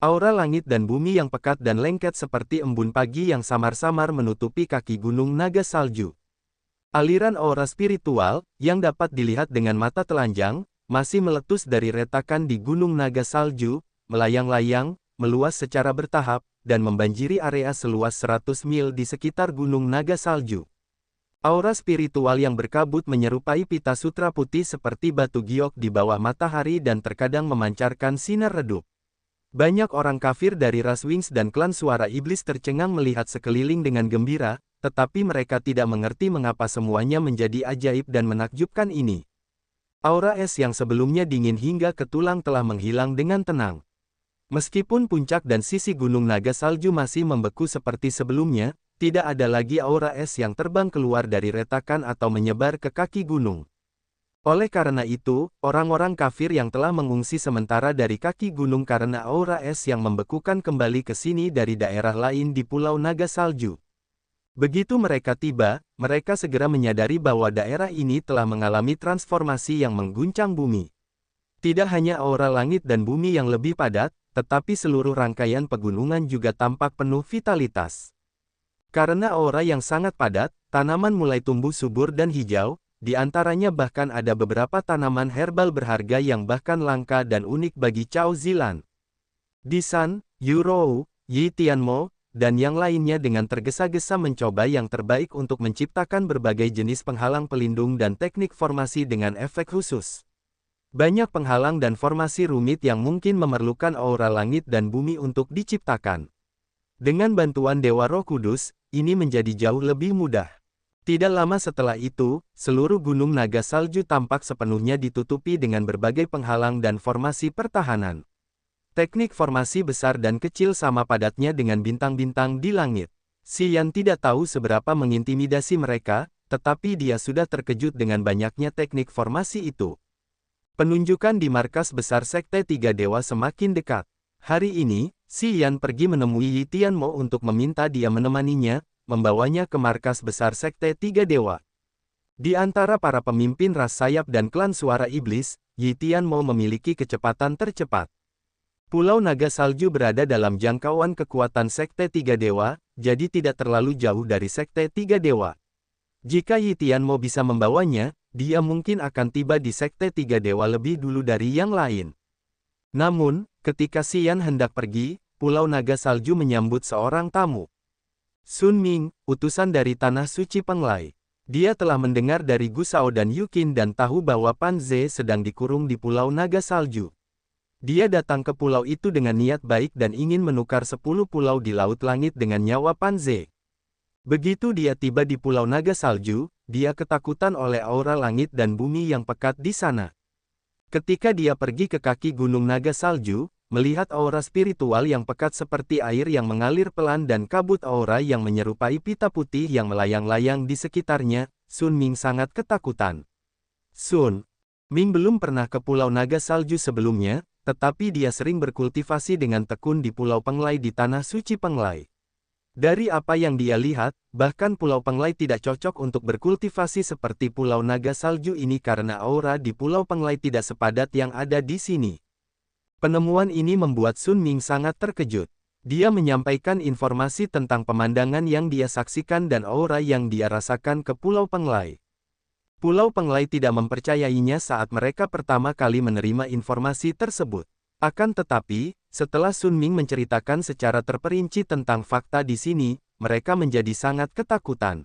Aura langit dan bumi yang pekat dan lengket seperti embun pagi yang samar-samar menutupi kaki gunung naga salju. Aliran aura spiritual, yang dapat dilihat dengan mata telanjang, masih meletus dari retakan di gunung naga salju, melayang-layang, meluas secara bertahap, dan membanjiri area seluas 100 mil di sekitar gunung naga salju. Aura spiritual yang berkabut menyerupai pita sutra putih seperti batu giok di bawah matahari dan terkadang memancarkan sinar redup. Banyak orang kafir dari ras Wings dan klan suara iblis tercengang melihat sekeliling dengan gembira, tetapi mereka tidak mengerti mengapa semuanya menjadi ajaib dan menakjubkan ini. Aura es yang sebelumnya dingin hingga ke tulang telah menghilang dengan tenang. Meskipun puncak dan sisi gunung naga salju masih membeku seperti sebelumnya, tidak ada lagi aura es yang terbang keluar dari retakan atau menyebar ke kaki gunung. Oleh karena itu, orang-orang kafir yang telah mengungsi sementara dari kaki gunung karena aura es yang membekukan kembali ke sini dari daerah lain di Pulau Naga Salju. Begitu mereka tiba, mereka segera menyadari bahwa daerah ini telah mengalami transformasi yang mengguncang bumi. Tidak hanya aura langit dan bumi yang lebih padat, tetapi seluruh rangkaian pegunungan juga tampak penuh vitalitas. Karena aura yang sangat padat, tanaman mulai tumbuh subur dan hijau, di antaranya bahkan ada beberapa tanaman herbal berharga yang bahkan langka dan unik bagi Cao Zilan. Disan, Yurou, Yi Tianmo, dan yang lainnya dengan tergesa-gesa mencoba yang terbaik untuk menciptakan berbagai jenis penghalang pelindung dan teknik formasi dengan efek khusus. Banyak penghalang dan formasi rumit yang mungkin memerlukan aura langit dan bumi untuk diciptakan. Dengan bantuan Dewa Roh Kudus, ini menjadi jauh lebih mudah. Tidak lama setelah itu, seluruh gunung naga salju tampak sepenuhnya ditutupi dengan berbagai penghalang dan formasi pertahanan. Teknik formasi besar dan kecil sama padatnya dengan bintang-bintang di langit. Xian tidak tahu seberapa mengintimidasi mereka, tetapi dia sudah terkejut dengan banyaknya teknik formasi itu. Penunjukan di markas besar Sekte Tiga Dewa semakin dekat. Hari ini, Xian pergi menemui Yi Tianmo untuk meminta dia menemaninya, membawanya ke markas besar Sekte Tiga Dewa. Di antara para pemimpin ras sayap dan klan suara iblis, Yi Tianmo memiliki kecepatan tercepat. Pulau Naga Salju berada dalam jangkauan kekuatan Sekte Tiga Dewa, jadi tidak terlalu jauh dari Sekte Tiga Dewa. Jika Yi Tianmo bisa membawanya, dia mungkin akan tiba di Sekte Tiga Dewa lebih dulu dari yang lain. Namun, ketika Xian hendak pergi, Pulau Naga Salju menyambut seorang tamu. Sun Ming, utusan dari Tanah Suci Penglai. Dia telah mendengar dari Gu Shao dan Yukin dan tahu bahwa Pan Ze sedang dikurung di Pulau Naga Salju. Dia datang ke pulau itu dengan niat baik dan ingin menukar 10 pulau di Laut Langit dengan nyawa Pan Ze. Begitu dia tiba di Pulau Naga Salju, dia ketakutan oleh aura langit dan bumi yang pekat di sana. Ketika dia pergi ke kaki Gunung Naga Salju, melihat aura spiritual yang pekat seperti air yang mengalir pelan dan kabut aura yang menyerupai pita putih yang melayang-layang di sekitarnya, Sun Ming sangat ketakutan. Sun Ming belum pernah ke Pulau Naga Salju sebelumnya, tetapi dia sering berkultivasi dengan tekun di Pulau Penglai di Tanah Suci Penglai. Dari apa yang dia lihat, bahkan Pulau Penglai tidak cocok untuk berkultivasi seperti Pulau Naga Salju ini karena aura di Pulau Penglai tidak sepadat yang ada di sini. Penemuan ini membuat Sun Ming sangat terkejut. Dia menyampaikan informasi tentang pemandangan yang dia saksikan dan aura yang dia rasakan ke Pulau Penglai. Pulau Penglai tidak mempercayainya saat mereka pertama kali menerima informasi tersebut. Akan tetapi, setelah Sun Ming menceritakan secara terperinci tentang fakta di sini, mereka menjadi sangat ketakutan.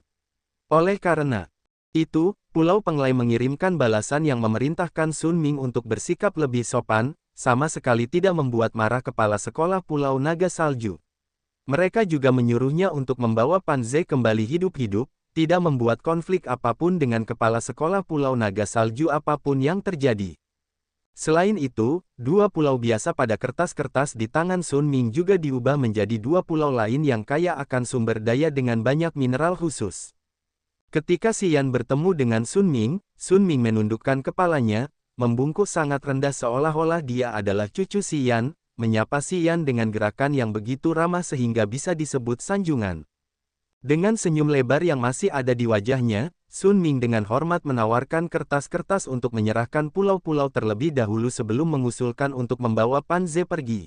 Oleh karena itu, Pulau Penglai mengirimkan balasan yang memerintahkan Sun Ming untuk bersikap lebih sopan, sama sekali tidak membuat marah kepala sekolah Pulau Naga Salju. Mereka juga menyuruhnya untuk membawa Pan Ze kembali hidup-hidup, tidak membuat konflik apapun dengan kepala sekolah Pulau Naga Salju apapun yang terjadi. Selain itu, 2 pulau biasa pada kertas-kertas di tangan Sun Ming juga diubah menjadi 2 pulau lain yang kaya akan sumber daya dengan banyak mineral khusus. Ketika Xian bertemu dengan Sun Ming menundukkan kepalanya, membungkuk sangat rendah seolah-olah dia adalah cucu Xian, menyapa Xian dengan gerakan yang begitu ramah sehingga bisa disebut sanjungan. Dengan senyum lebar yang masih ada di wajahnya, Sun Ming dengan hormat menawarkan kertas-kertas untuk menyerahkan pulau-pulau terlebih dahulu sebelum mengusulkan untuk membawa Pan Ze pergi.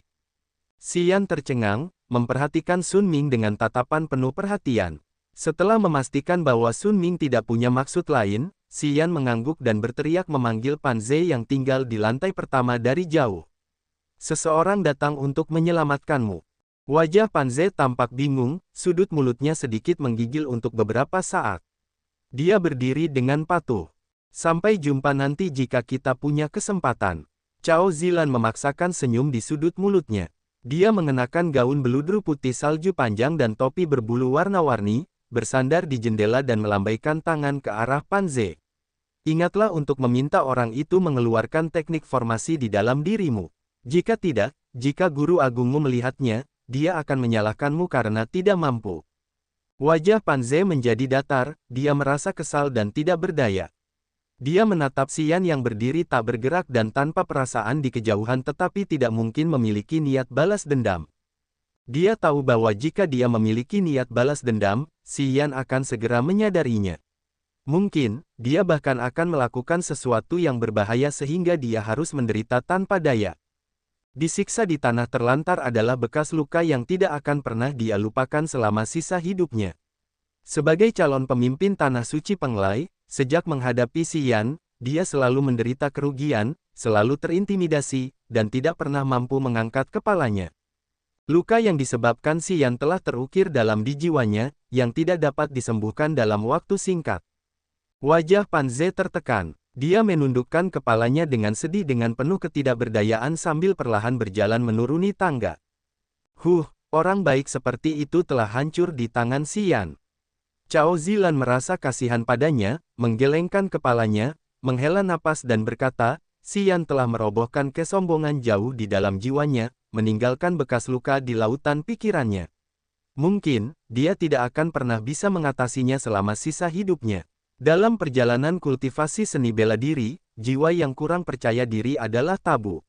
Xian tercengang, memperhatikan Sun Ming dengan tatapan penuh perhatian. Setelah memastikan bahwa Sun Ming tidak punya maksud lain, Xian mengangguk dan berteriak memanggil Pan Ze yang tinggal di lantai pertama dari jauh. Seseorang datang untuk menyelamatkanmu. Wajah Pan Ze tampak bingung, sudut mulutnya sedikit menggigil untuk beberapa saat. Dia berdiri dengan patuh. Sampai jumpa nanti jika kita punya kesempatan. Cao Zilan memaksakan senyum di sudut mulutnya. Dia mengenakan gaun beludru putih salju panjang dan topi berbulu warna-warni, bersandar di jendela dan melambaikan tangan ke arah Pan Ze. Ingatlah untuk meminta orang itu mengeluarkan teknik formasi di dalam dirimu. Jika tidak, jika guru agungmu melihatnya, dia akan menyalahkanmu karena tidak mampu. Wajah Pan Ze menjadi datar, dia merasa kesal dan tidak berdaya. Dia menatap Xian yang berdiri tak bergerak dan tanpa perasaan di kejauhan tetapi tidak mungkin memiliki niat balas dendam. Dia tahu bahwa jika dia memiliki niat balas dendam, Xian akan segera menyadarinya. Mungkin, dia bahkan akan melakukan sesuatu yang berbahaya sehingga dia harus menderita tanpa daya. Disiksa di tanah terlantar adalah bekas luka yang tidak akan pernah dia lupakan selama sisa hidupnya. Sebagai calon pemimpin Tanah Suci Penglai, sejak menghadapi Xian, dia selalu menderita kerugian, selalu terintimidasi, dan tidak pernah mampu mengangkat kepalanya. Luka yang disebabkan Xian telah terukir dalam di jiwanya, yang tidak dapat disembuhkan dalam waktu singkat. Wajah Pan Ze tertekan. Dia menundukkan kepalanya dengan sedih dengan penuh ketidakberdayaan sambil perlahan berjalan menuruni tangga. Orang baik seperti itu telah hancur di tangan Xian. Cao Zilan merasa kasihan padanya, menggelengkan kepalanya, menghela napas dan berkata, Xian telah merobohkan kesombongan jauh di dalam jiwanya, meninggalkan bekas luka di lautan pikirannya. Mungkin, dia tidak akan pernah bisa mengatasinya selama sisa hidupnya. Dalam perjalanan kultivasi seni bela diri, jiwa yang kurang percaya diri adalah tabu.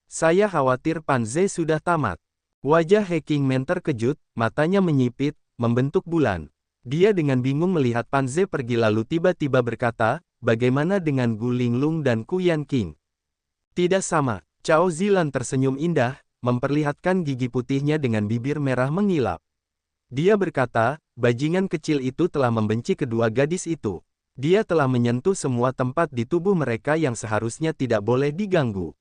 Saya khawatir Pan Ze sudah tamat. Wajah He Qingmen terkejut, matanya menyipit, membentuk bulan. Dia dengan bingung melihat Pan Ze pergi lalu tiba-tiba berkata, bagaimana dengan Gu Linglong dan Ku Yanqing? Tidak sama. Cao Zilan tersenyum indah, memperlihatkan gigi putihnya dengan bibir merah mengilap. Dia berkata, bajingan kecil itu telah membenci kedua gadis itu. Dia telah menyentuh semua tempat di tubuh mereka yang seharusnya tidak boleh diganggu.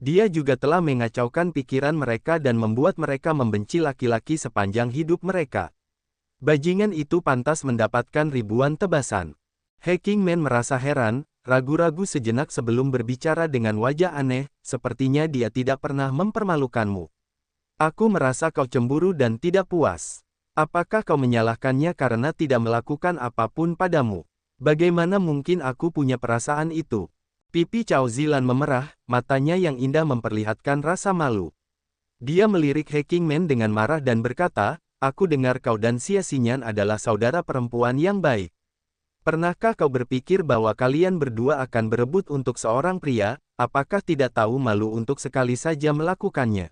Dia juga telah mengacaukan pikiran mereka dan membuat mereka membenci laki-laki sepanjang hidup mereka. Bajingan itu pantas mendapatkan ribuan tebasan. He Qingmen merasa heran, ragu-ragu sejenak sebelum berbicara dengan wajah aneh, sepertinya dia tidak pernah mempermalukanmu. Aku merasa kau cemburu dan tidak puas. Apakah kau menyalahkannya karena tidak melakukan apapun padamu? Bagaimana mungkin aku punya perasaan itu? Pipi Cao Zilan memerah, matanya yang indah memperlihatkan rasa malu. Dia melirik He Qingmen dengan marah dan berkata, aku dengar kau dan Xia Xinyan adalah saudara perempuan yang baik. Pernahkah kau berpikir bahwa kalian berdua akan berebut untuk seorang pria, apakah tidak tahu malu untuk sekali saja melakukannya?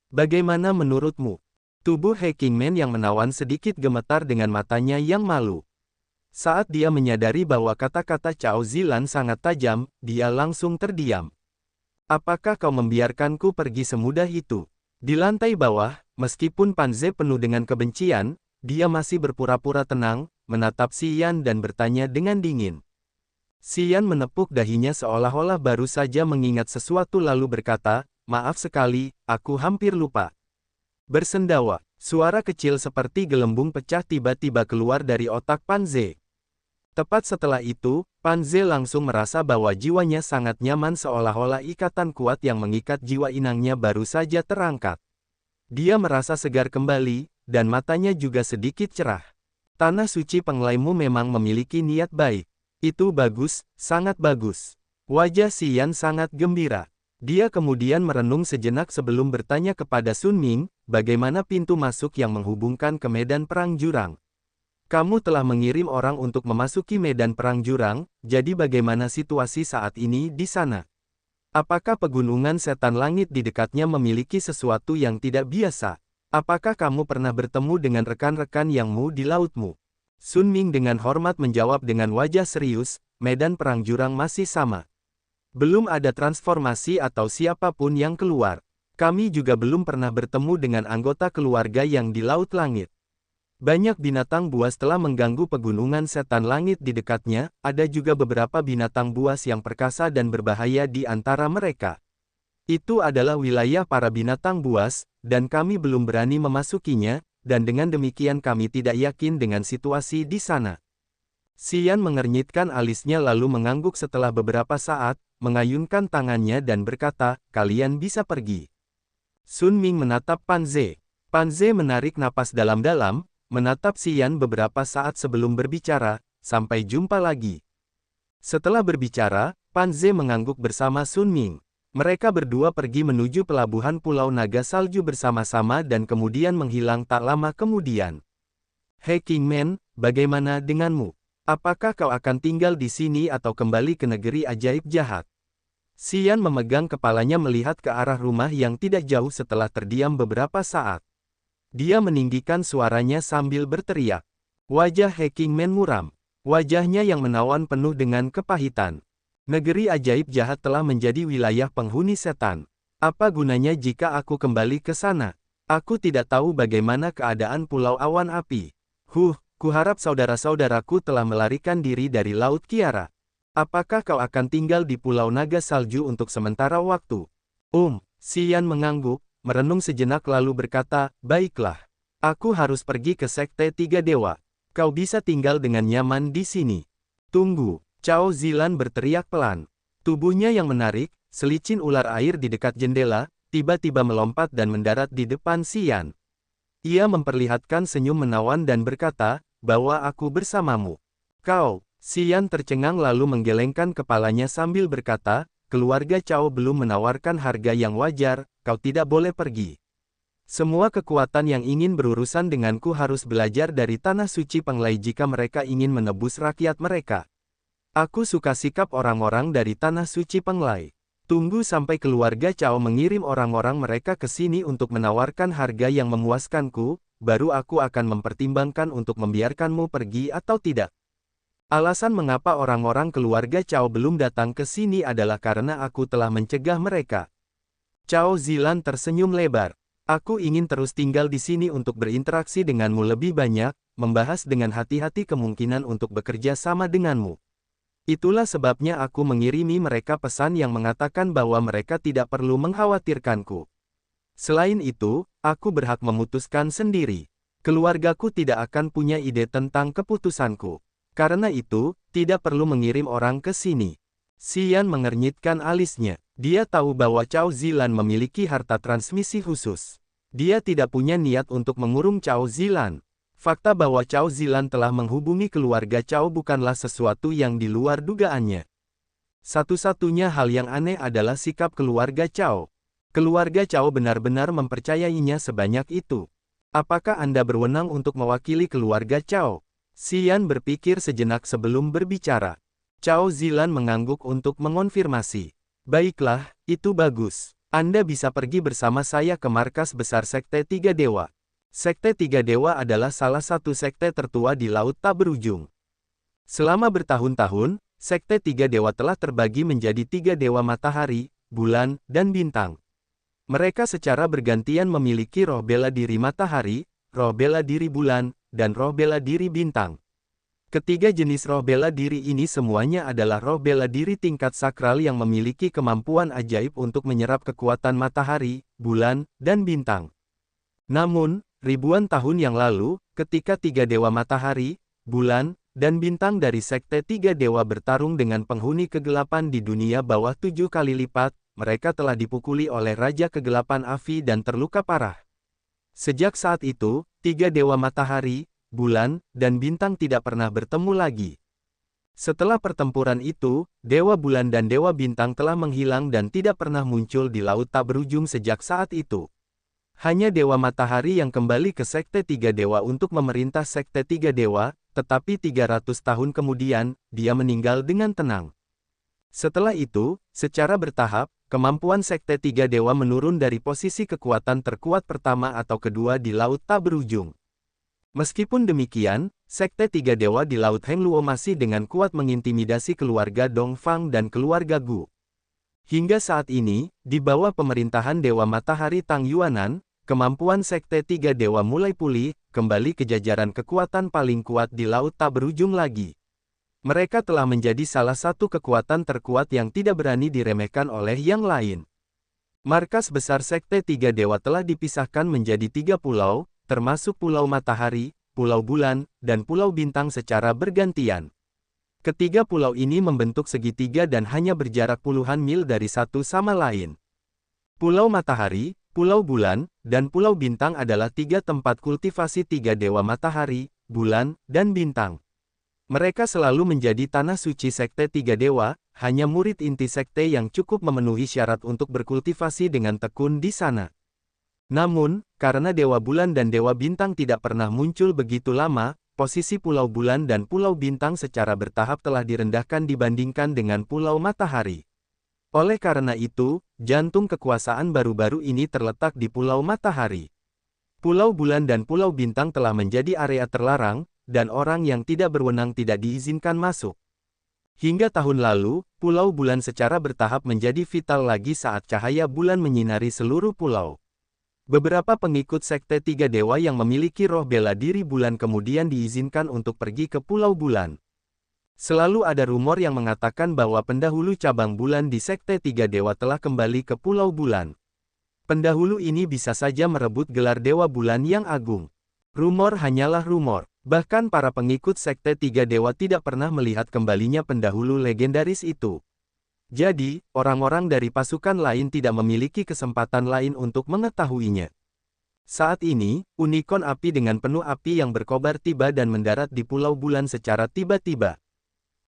Bagaimana menurutmu? Tubuh He Qingmen yang menawan sedikit gemetar dengan matanya yang malu. Saat dia menyadari bahwa kata-kata Cao Zilan sangat tajam, dia langsung terdiam. Apakah kau membiarkanku pergi semudah itu? Di lantai bawah, meskipun Pan Ze penuh dengan kebencian, dia masih berpura-pura tenang, menatap Xian dan bertanya dengan dingin. Xian menepuk dahinya seolah-olah baru saja mengingat sesuatu lalu berkata, maaf sekali, aku hampir lupa. Bersendawa, suara kecil seperti gelembung pecah tiba-tiba keluar dari otak Pan Ze. Tepat setelah itu, Pan Ze langsung merasa bahwa jiwanya sangat nyaman seolah-olah ikatan kuat yang mengikat jiwa inangnya baru saja terangkat. Dia merasa segar kembali, dan matanya juga sedikit cerah. Tanah Suci Penglaimu memang memiliki niat baik. Itu bagus, sangat bagus. Wajah Xian sangat gembira. Dia kemudian merenung sejenak sebelum bertanya kepada Sun Ming, bagaimana pintu masuk yang menghubungkan ke medan perang jurang. Kamu telah mengirim orang untuk memasuki medan perang jurang, jadi bagaimana situasi saat ini di sana? Apakah pegunungan setan langit di dekatnya memiliki sesuatu yang tidak biasa? Apakah kamu pernah bertemu dengan rekan-rekan yangmu di lautmu? Sun Ming dengan hormat menjawab dengan wajah serius, medan perang jurang masih sama. Belum ada transformasi atau siapapun yang keluar. Kami juga belum pernah bertemu dengan anggota keluarga yang di Laut Langit. Banyak binatang buas telah mengganggu pegunungan setan langit di dekatnya, ada juga beberapa binatang buas yang perkasa dan berbahaya di antara mereka. Itu adalah wilayah para binatang buas, dan kami belum berani memasukinya, dan dengan demikian kami tidak yakin dengan situasi di sana. Xian mengernyitkan alisnya lalu mengangguk setelah beberapa saat, mengayunkan tangannya dan berkata, kalian bisa pergi. Sun Ming menatap Pan Ze. Pan Ze menarik napas dalam-dalam, menatap Xian beberapa saat sebelum berbicara, sampai jumpa lagi. Setelah berbicara, Pan Ze mengangguk bersama Sun Ming. Mereka berdua pergi menuju pelabuhan Pulau Naga Salju bersama-sama dan kemudian menghilang tak lama kemudian. Hei Kingman, bagaimana denganmu? Apakah kau akan tinggal di sini atau kembali ke negeri ajaib jahat? Xian memegang kepalanya melihat ke arah rumah yang tidak jauh setelah terdiam beberapa saat. Dia meninggikan suaranya sambil berteriak. Wajah He Kingman muram. Wajahnya yang menawan penuh dengan kepahitan. Negeri ajaib jahat telah menjadi wilayah penghuni setan. Apa gunanya jika aku kembali ke sana? Aku tidak tahu bagaimana keadaan Pulau Awan Api. Kuharap saudara-saudaraku telah melarikan diri dari Laut Kiara. Apakah kau akan tinggal di Pulau Naga Salju untuk sementara waktu? Xian mengangguk, merenung sejenak lalu berkata, baiklah. Aku harus pergi ke Sekte Tiga Dewa. Kau bisa tinggal dengan nyaman di sini. Tunggu, Cao Zilan berteriak pelan. Tubuhnya yang menarik, selicin ular air di dekat jendela, tiba-tiba melompat dan mendarat di depan Xian. Ia memperlihatkan senyum menawan dan berkata, bahwa aku bersamamu. Kau, Xian tercengang lalu menggelengkan kepalanya sambil berkata, keluarga Cao belum menawarkan harga yang wajar, kau tidak boleh pergi. Semua kekuatan yang ingin berurusan denganku harus belajar dari Tanah Suci Penglai jika mereka ingin menebus rakyat mereka. Aku suka sikap orang-orang dari Tanah Suci Penglai. Tunggu sampai keluarga Cao mengirim orang-orang mereka ke sini untuk menawarkan harga yang memuaskanku, baru aku akan mempertimbangkan untuk membiarkanmu pergi atau tidak. Alasan mengapa orang-orang keluarga Cao belum datang ke sini adalah karena aku telah mencegah mereka. Cao Zilan tersenyum lebar. Aku ingin terus tinggal di sini untuk berinteraksi denganmu lebih banyak, membahas dengan hati-hati kemungkinan untuk bekerja sama denganmu. Itulah sebabnya aku mengirimi mereka pesan yang mengatakan bahwa mereka tidak perlu mengkhawatirkanku. Selain itu, aku berhak memutuskan sendiri. Keluargaku tidak akan punya ide tentang keputusanku. Karena itu, tidak perlu mengirim orang ke sini. Xian mengernyitkan alisnya. Dia tahu bahwa Cao Zilan memiliki harta transmisi khusus. Dia tidak punya niat untuk mengurung Cao Zilan. Fakta bahwa Cao Zilan telah menghubungi keluarga Cao bukanlah sesuatu yang di luar dugaannya. Satu-satunya hal yang aneh adalah sikap keluarga Cao. Keluarga Cao benar-benar mempercayainya sebanyak itu. Apakah Anda berwenang untuk mewakili keluarga Cao? Xian berpikir sejenak sebelum berbicara. Cao Zilan mengangguk untuk mengonfirmasi. Baiklah, itu bagus. Anda bisa pergi bersama saya ke markas besar Sekte Tiga Dewa. Sekte Tiga Dewa adalah salah satu sekte tertua di Laut Tak Berujung. Selama bertahun-tahun, Sekte Tiga Dewa telah terbagi menjadi tiga dewa matahari, bulan, dan bintang. Mereka secara bergantian memiliki roh bela diri matahari, roh bela diri bulan, dan roh bela diri bintang. Ketiga jenis roh bela diri ini semuanya adalah roh bela diri tingkat sakral yang memiliki kemampuan ajaib untuk menyerap kekuatan matahari, bulan, dan bintang. Namun, ribuan tahun yang lalu, ketika tiga dewa matahari, bulan, dan bintang dari Sekte Tiga Dewa bertarung dengan penghuni kegelapan di dunia bawah 7 kali lipat, mereka telah dipukuli oleh Raja Kegelapan Afi dan terluka parah. Sejak saat itu, tiga dewa matahari, bulan, dan bintang tidak pernah bertemu lagi. Setelah pertempuran itu, Dewa Bulan dan Dewa Bintang telah menghilang dan tidak pernah muncul di Laut Tak Berujung sejak saat itu. Hanya Dewa Matahari yang kembali ke Sekte Tiga Dewa untuk memerintah Sekte Tiga Dewa, tetapi 300 tahun kemudian, dia meninggal dengan tenang. Setelah itu, secara bertahap, kemampuan Sekte Tiga Dewa menurun dari posisi kekuatan terkuat pertama atau kedua di Laut Tak Berujung. Meskipun demikian, Sekte Tiga Dewa di Laut Hengluo masih dengan kuat mengintimidasi keluarga Dongfang dan keluarga Gu. Hingga saat ini, di bawah pemerintahan Dewa Matahari Tang Yuanan, kemampuan Sekte Tiga Dewa mulai pulih, kembali ke jajaran kekuatan paling kuat di Laut Tak Berujung lagi. Mereka telah menjadi salah satu kekuatan terkuat yang tidak berani diremehkan oleh yang lain. Markas besar Sekte Tiga Dewa telah dipisahkan menjadi 3 pulau, termasuk Pulau Matahari, Pulau Bulan, dan Pulau Bintang secara bergantian. Ketiga pulau ini membentuk segitiga dan hanya berjarak puluhan mil dari satu sama lain. Pulau Matahari, Pulau Bulan, dan Pulau Bintang adalah 3 tempat kultivasi 3 dewa matahari, bulan, dan bintang. Mereka selalu menjadi tanah suci Sekte Tiga Dewa, hanya murid inti sekte yang cukup memenuhi syarat untuk berkultivasi dengan tekun di sana. Namun, karena Dewa Bulan dan Dewa Bintang tidak pernah muncul begitu lama, posisi Pulau Bulan dan Pulau Bintang secara bertahap telah direndahkan dibandingkan dengan Pulau Matahari. Oleh karena itu, jantung kekuasaan baru-baru ini terletak di Pulau Matahari. Pulau Bulan dan Pulau Bintang telah menjadi area terlarang, dan orang yang tidak berwenang tidak diizinkan masuk. Hingga tahun lalu, Pulau Bulan secara bertahap menjadi vital lagi saat cahaya bulan menyinari seluruh pulau. Beberapa pengikut Sekte Tiga Dewa yang memiliki roh bela diri bulan kemudian diizinkan untuk pergi ke Pulau Bulan. Selalu ada rumor yang mengatakan bahwa pendahulu cabang bulan di Sekte Tiga Dewa telah kembali ke Pulau Bulan. Pendahulu ini bisa saja merebut gelar Dewa Bulan yang agung. Rumor hanyalah rumor. Bahkan para pengikut Sekte Tiga Dewa tidak pernah melihat kembalinya pendahulu legendaris itu. Jadi, orang-orang dari pasukan lain tidak memiliki kesempatan lain untuk mengetahuinya. Saat ini, unicorn api dengan penuh api yang berkobar tiba dan mendarat di Pulau Bulan secara tiba-tiba.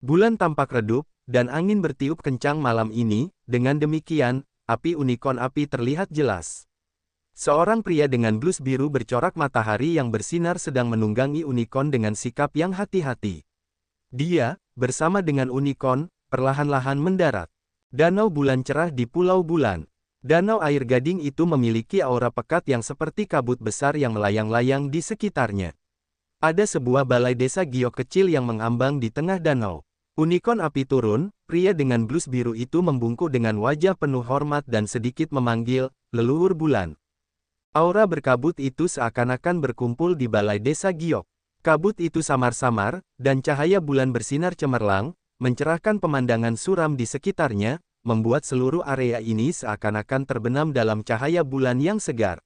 Bulan tampak redup, dan angin bertiup kencang malam ini. Dengan demikian, api unicorn api terlihat jelas. Seorang pria dengan blus biru bercorak matahari yang bersinar sedang menunggangi unicorn dengan sikap yang hati-hati. Dia, bersama dengan unicorn, perlahan-lahan mendarat. Danau bulan cerah di Pulau Bulan. Danau air gading itu memiliki aura pekat yang seperti kabut besar yang melayang-layang di sekitarnya. Ada sebuah balai desa giok kecil yang mengambang di tengah danau. Unicorn api turun, pria dengan blus biru itu membungkuk dengan wajah penuh hormat dan sedikit memanggil, "Leluhur Bulan." Aura berkabut itu seakan-akan berkumpul di balai desa giok. Kabut itu samar-samar, dan cahaya bulan bersinar cemerlang, mencerahkan pemandangan suram di sekitarnya, membuat seluruh area ini seakan-akan terbenam dalam cahaya bulan yang segar.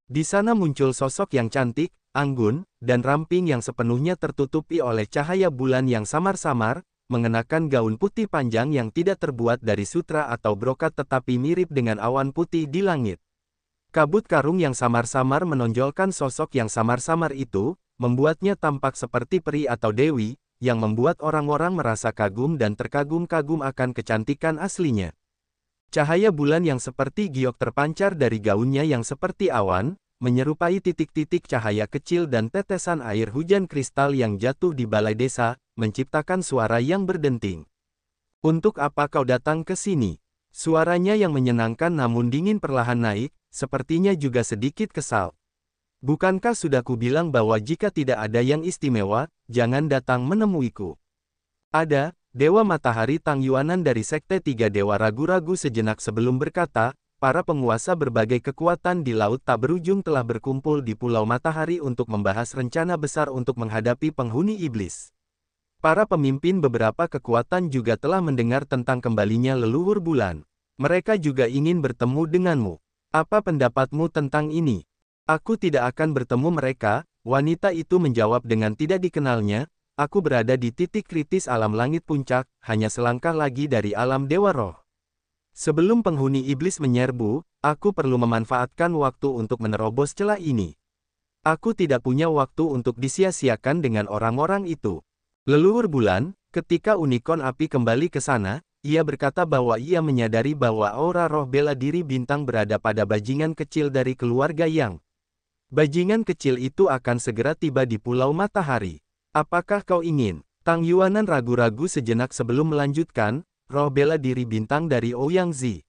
Di sana muncul sosok yang cantik, anggun, dan ramping yang sepenuhnya tertutupi oleh cahaya bulan yang samar-samar, mengenakan gaun putih panjang yang tidak terbuat dari sutra atau brokat tetapi mirip dengan awan putih di langit. Kabut karung yang samar-samar menonjolkan sosok yang samar-samar itu, membuatnya tampak seperti peri atau dewi, yang membuat orang-orang merasa kagum dan terkagum-kagum akan kecantikan aslinya. Cahaya bulan yang seperti giok terpancar dari gaunnya yang seperti awan, menyerupai titik-titik cahaya kecil dan tetesan air hujan kristal yang jatuh di balai desa, menciptakan suara yang berdenting. "Untuk apa kau datang ke sini?" Suaranya yang menyenangkan namun dingin perlahan naik, sepertinya juga sedikit kesal. "Bukankah sudah kubilang bahwa jika tidak ada yang istimewa, jangan datang menemuiku?" "Ada." Dewa Matahari Tang Yuanan dari Sekte Tiga Dewa ragu-ragu sejenak sebelum berkata, "Para penguasa berbagai kekuatan di Laut Tak Berujung telah berkumpul di Pulau Matahari untuk membahas rencana besar untuk menghadapi penghuni iblis. Para pemimpin beberapa kekuatan juga telah mendengar tentang kembalinya leluhur bulan. Mereka juga ingin bertemu denganmu. Apa pendapatmu tentang ini?" "Aku tidak akan bertemu mereka," wanita itu menjawab dengan tidak dikenalnya. "Aku berada di titik kritis alam langit puncak, hanya selangkah lagi dari alam dewa roh. Sebelum penghuni iblis menyerbu, aku perlu memanfaatkan waktu untuk menerobos celah ini. Aku tidak punya waktu untuk disia-siakan dengan orang-orang itu." Leluhur bulan, ketika unicorn api kembali ke sana, ia berkata bahwa ia menyadari bahwa aura roh bela diri bintang berada pada bajingan kecil dari keluarga Yang. Bajingan kecil itu akan segera tiba di Pulau Matahari. "Apakah kau ingin?" Tang Yuanan ragu-ragu sejenak sebelum melanjutkan, "Roh bela diri bintang dari Ouyang Zi."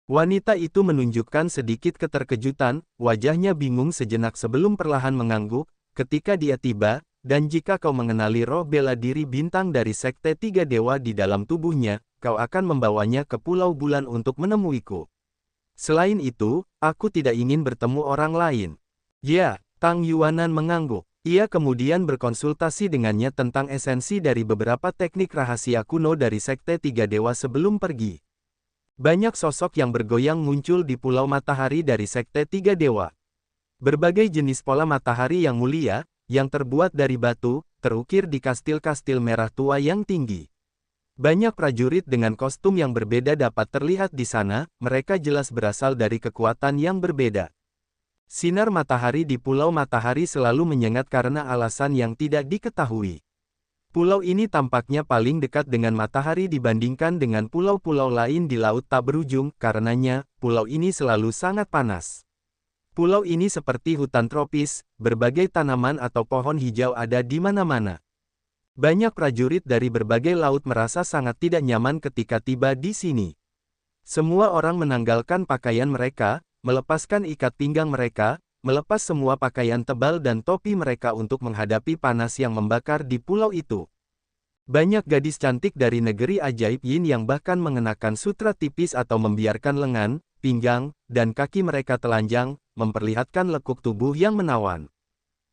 Wanita itu menunjukkan sedikit keterkejutan, wajahnya bingung sejenak sebelum perlahan mengangguk. Ketika dia tiba, dan jika kau mengenali roh bela diri bintang dari Sekte Tiga Dewa di dalam tubuhnya, kau akan membawanya ke Pulau Bulan untuk menemuiku. Selain itu, aku tidak ingin bertemu orang lain. Ya, Tang Yuanan mengangguk. Ia kemudian berkonsultasi dengannya tentang esensi dari beberapa teknik rahasia kuno dari Sekte Tiga Dewa sebelum pergi. Banyak sosok yang bergoyang muncul di Pulau Matahari dari Sekte Tiga Dewa. Berbagai jenis pola matahari yang mulia, yang terbuat dari batu, terukir di kastil-kastil merah tua yang tinggi. Banyak prajurit dengan kostum yang berbeda dapat terlihat di sana, mereka jelas berasal dari kekuatan yang berbeda. Sinar matahari di Pulau Matahari selalu menyengat karena alasan yang tidak diketahui. Pulau ini tampaknya paling dekat dengan matahari dibandingkan dengan pulau-pulau lain di laut tak berujung, karenanya, pulau ini selalu sangat panas. Pulau ini seperti hutan tropis, berbagai tanaman atau pohon hijau ada di mana-mana. Banyak prajurit dari berbagai laut merasa sangat tidak nyaman ketika tiba di sini. Semua orang menanggalkan pakaian mereka, melepaskan ikat pinggang mereka, melepas semua pakaian tebal dan topi mereka untuk menghadapi panas yang membakar di pulau itu. Banyak gadis cantik dari negeri ajaib Yin yang bahkan mengenakan sutra tipis atau membiarkan lengan, pinggang, dan kaki mereka telanjang, memperlihatkan lekuk tubuh yang menawan.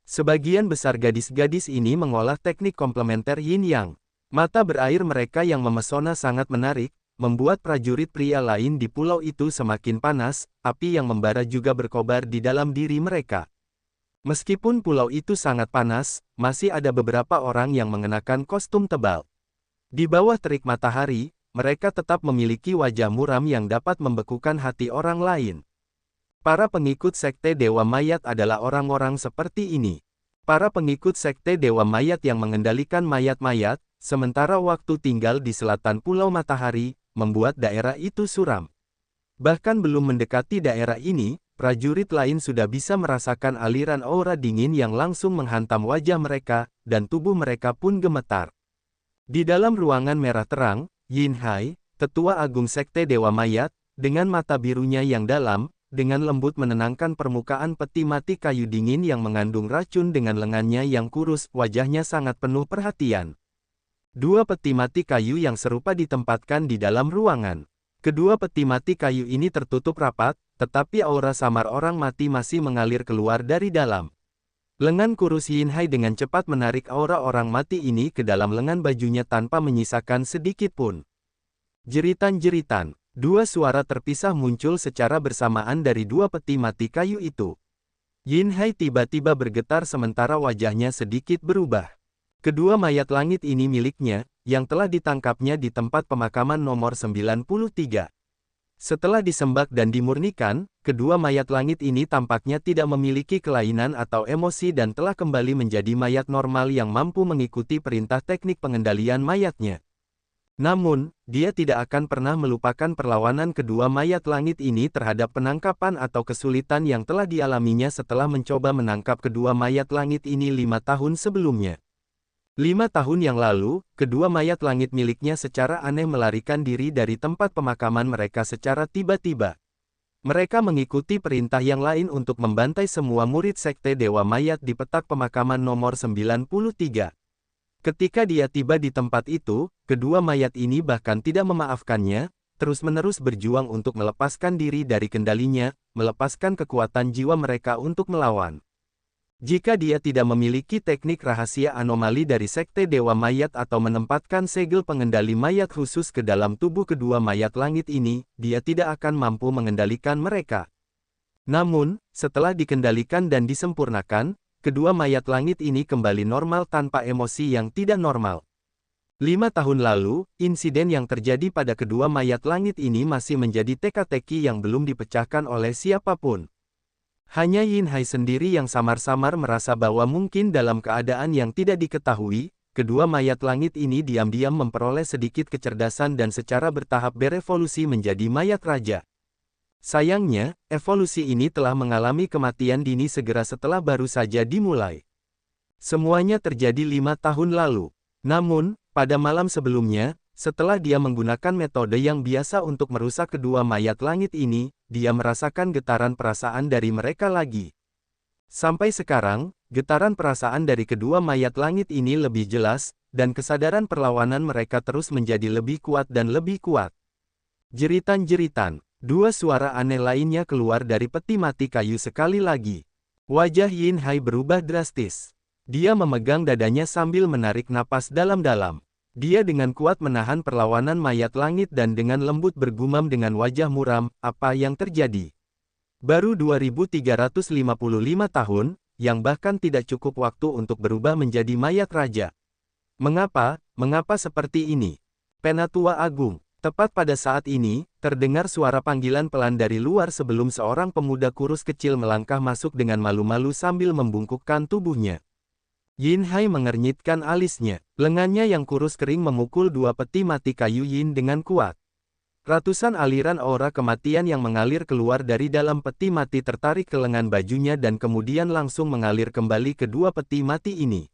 Sebagian besar gadis-gadis ini mengolah teknik komplementer Yin Yang. Mata berair mereka yang memesona sangat menarik, membuat prajurit pria lain di pulau itu semakin panas, api yang membara juga berkobar di dalam diri mereka. Meskipun pulau itu sangat panas, masih ada beberapa orang yang mengenakan kostum tebal. Di bawah terik matahari, mereka tetap memiliki wajah muram yang dapat membekukan hati orang lain. Para pengikut Sekte Dewa Mayat adalah orang-orang seperti ini. Para pengikut Sekte Dewa Mayat yang mengendalikan mayat-mayat, sementara waktu tinggal di selatan Pulau Matahari, membuat daerah itu suram. Bahkan belum mendekati daerah ini, prajurit lain sudah bisa merasakan aliran aura dingin yang langsung menghantam wajah mereka, dan tubuh mereka pun gemetar. Di dalam ruangan merah terang, Yin Hai, Tetua Agung Sekte Dewa Mayat, dengan mata birunya yang dalam, dengan lembut menenangkan permukaan peti mati kayu dingin yang mengandung racun dengan lengannya yang kurus, wajahnya sangat penuh perhatian. Dua peti mati kayu yang serupa ditempatkan di dalam ruangan. Kedua peti mati kayu ini tertutup rapat, tetapi aura samar orang mati masih mengalir keluar dari dalam. Lengan kurus Yin Hai dengan cepat menarik aura orang mati ini ke dalam lengan bajunya tanpa menyisakan sedikit pun. Jeritan-jeritan. Dua suara terpisah muncul secara bersamaan dari dua peti mati kayu itu. Yin Hai tiba-tiba bergetar sementara wajahnya sedikit berubah. Kedua mayat langit ini miliknya, yang telah ditangkapnya di tempat pemakaman nomor 93. Setelah disembah dan dimurnikan, kedua mayat langit ini tampaknya tidak memiliki kelainan atau emosi dan telah kembali menjadi mayat normal yang mampu mengikuti perintah teknik pengendalian mayatnya. Namun, dia tidak akan pernah melupakan perlawanan kedua mayat langit ini terhadap penangkapan atau kesulitan yang telah dialaminya setelah mencoba menangkap kedua mayat langit ini 5 tahun sebelumnya. 5 tahun yang lalu, kedua mayat langit miliknya secara aneh melarikan diri dari tempat pemakaman mereka secara tiba-tiba. Mereka mengikuti perintah yang lain untuk membantai semua murid Sekte Dewa Mayat di petak pemakaman nomor 93. Ketika dia tiba di tempat itu, kedua mayat ini bahkan tidak memaafkannya, terus-menerus berjuang untuk melepaskan diri dari kendalinya, melepaskan kekuatan jiwa mereka untuk melawan. Jika dia tidak memiliki teknik rahasia anomali dari Sekte Dewa Mayat atau menempatkan segel pengendali mayat khusus ke dalam tubuh kedua mayat langit ini, dia tidak akan mampu mengendalikan mereka. Namun, setelah dikendalikan dan disempurnakan, kedua mayat langit ini kembali normal tanpa emosi yang tidak normal. 5 tahun lalu, insiden yang terjadi pada kedua mayat langit ini masih menjadi teka-teki yang belum dipecahkan oleh siapapun. Hanya Yin Hai sendiri yang samar-samar merasa bahwa mungkin dalam keadaan yang tidak diketahui, kedua mayat langit ini diam-diam memperoleh sedikit kecerdasan dan secara bertahap berevolusi menjadi mayat raja. Sayangnya, evolusi ini telah mengalami kematian dini segera setelah baru saja dimulai. Semuanya terjadi 5 tahun lalu. Namun, pada malam sebelumnya, setelah dia menggunakan metode yang biasa untuk merusak kedua mayat langit ini, dia merasakan getaran perasaan dari mereka lagi. Sampai sekarang, getaran perasaan dari kedua mayat langit ini lebih jelas, dan kesadaran perlawanan mereka terus menjadi lebih kuat dan lebih kuat. Jeritan-jeritan, dua suara aneh lainnya keluar dari peti mati kayu sekali lagi. Wajah Yin Hai berubah drastis. Dia memegang dadanya sambil menarik napas dalam-dalam. Dia dengan kuat menahan perlawanan mayat langit dan dengan lembut bergumam dengan wajah muram, apa yang terjadi? Baru 2355 tahun, yang bahkan tidak cukup waktu untuk berubah menjadi mayat raja. Mengapa seperti ini? Penatua Agung. Tepat pada saat ini, terdengar suara panggilan pelan dari luar sebelum seorang pemuda kurus kecil melangkah masuk dengan malu-malu sambil membungkukkan tubuhnya. Yin Hai mengernyitkan alisnya. Lengannya yang kurus kering memukul dua peti mati kayu Yin dengan kuat. Ratusan aliran aura kematian yang mengalir keluar dari dalam peti mati tertarik ke lengan bajunya dan kemudian langsung mengalir kembali ke dua peti mati ini.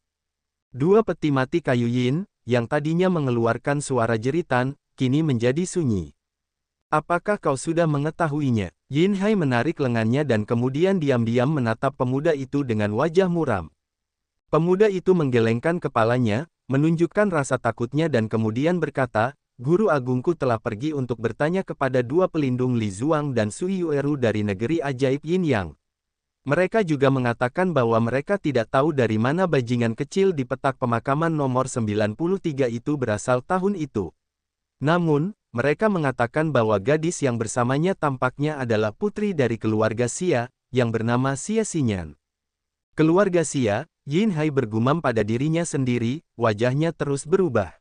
Dua peti mati kayu Yin, yang tadinya mengeluarkan suara jeritan, kini menjadi sunyi. Apakah kau sudah mengetahuinya? Yin Hai menarik lengannya dan kemudian diam-diam menatap pemuda itu dengan wajah muram. Pemuda itu menggelengkan kepalanya, menunjukkan rasa takutnya dan kemudian berkata, Guru Agungku telah pergi untuk bertanya kepada dua pelindung Li Zuang dan Sui Yueru dari negeri ajaib Yin Yang. Mereka juga mengatakan bahwa mereka tidak tahu dari mana bajingan kecil di petak pemakaman nomor 93 itu berasal tahun itu. Namun, mereka mengatakan bahwa gadis yang bersamanya tampaknya adalah putri dari keluarga Xia, yang bernama Xia Xinyan. Keluarga Xia, Yin Hai bergumam pada dirinya sendiri, wajahnya terus berubah.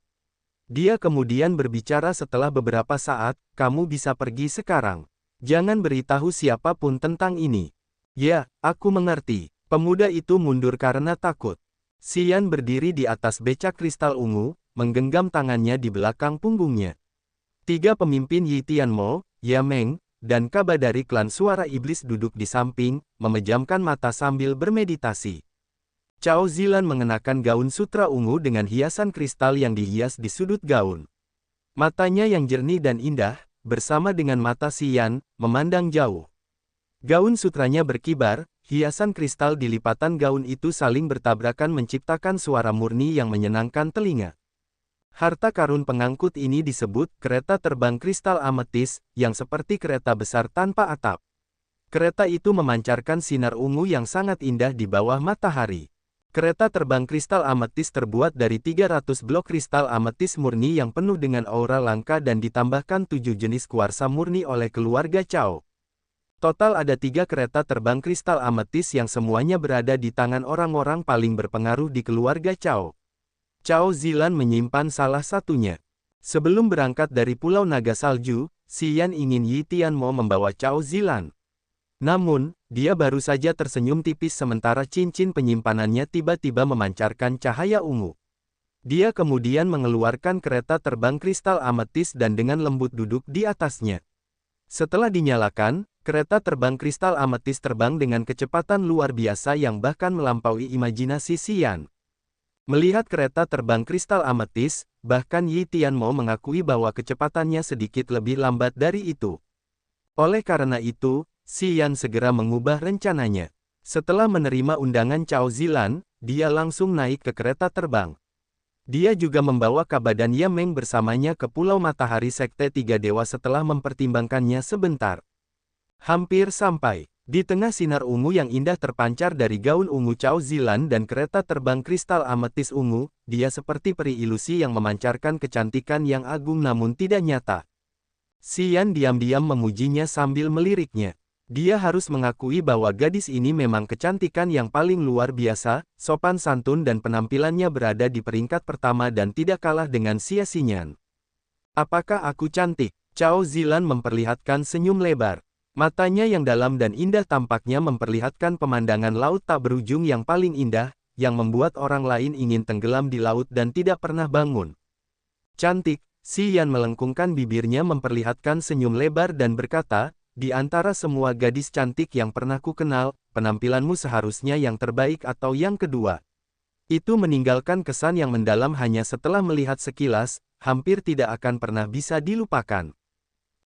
Dia kemudian berbicara setelah beberapa saat, kamu bisa pergi sekarang. Jangan beritahu siapapun tentang ini. Ya, aku mengerti. Pemuda itu mundur karena takut. Xian berdiri di atas becak kristal ungu, menggenggam tangannya di belakang punggungnya. Tiga pemimpin Yi Tianmo, Ya Meng, dan Kaba dari klan suara iblis duduk di samping, memejamkan mata sambil bermeditasi. Cao Zilan mengenakan gaun sutra ungu dengan hiasan kristal yang dihias di sudut gaun. Matanya yang jernih dan indah, bersama dengan mata Xian, memandang jauh. Gaun sutranya berkibar, hiasan kristal di lipatan gaun itu saling bertabrakan menciptakan suara murni yang menyenangkan telinga. Harta karun pengangkut ini disebut kereta terbang kristal ametis, yang seperti kereta besar tanpa atap. Kereta itu memancarkan sinar ungu yang sangat indah di bawah matahari. Kereta terbang kristal ametis terbuat dari 300 blok kristal ametis murni yang penuh dengan aura langka dan ditambahkan 7 jenis kuarsa murni oleh keluarga Cao. Total ada 3 kereta terbang kristal ametis yang semuanya berada di tangan orang-orang paling berpengaruh di keluarga Cao. Cao Zilan menyimpan salah satunya. Sebelum berangkat dari Pulau Naga Salju, Xian ingin Yi Tianmo membawa Cao Zilan. Namun, dia baru saja tersenyum tipis sementara cincin penyimpanannya tiba-tiba memancarkan cahaya ungu. Dia kemudian mengeluarkan kereta terbang kristal ametis dan dengan lembut duduk di atasnya. Setelah dinyalakan, kereta terbang kristal ametis terbang dengan kecepatan luar biasa yang bahkan melampaui imajinasi Xian. Melihat kereta terbang kristal ametis, bahkan Yi Tianmo mengakui bahwa kecepatannya sedikit lebih lambat dari itu. Oleh karena itu, Xian segera mengubah rencananya. Setelah menerima undangan Cao Zilan, dia langsung naik ke kereta terbang. Dia juga membawa Kaba dan Ya Meng bersamanya ke Pulau Matahari Sekte Tiga Dewa setelah mempertimbangkannya sebentar. Hampir sampai. Di tengah sinar ungu yang indah terpancar dari gaun ungu Cao Zilan dan kereta terbang kristal ametis ungu, dia seperti peri ilusi yang memancarkan kecantikan yang agung namun tidak nyata. Xian diam-diam memujinya sambil meliriknya. Dia harus mengakui bahwa gadis ini memang kecantikan yang paling luar biasa, sopan santun dan penampilannya berada di peringkat pertama dan tidak kalah dengan Xia Xinyan. Apakah aku cantik? Cao Zilan memperlihatkan senyum lebar. Matanya yang dalam dan indah tampaknya memperlihatkan pemandangan laut tak berujung yang paling indah, yang membuat orang lain ingin tenggelam di laut dan tidak pernah bangun. Cantik, Xian melengkungkan bibirnya memperlihatkan senyum lebar dan berkata, di antara semua gadis cantik yang pernah ku kenal, penampilanmu seharusnya yang terbaik atau yang kedua. Itu meninggalkan kesan yang mendalam hanya setelah melihat sekilas, hampir tidak akan pernah bisa dilupakan.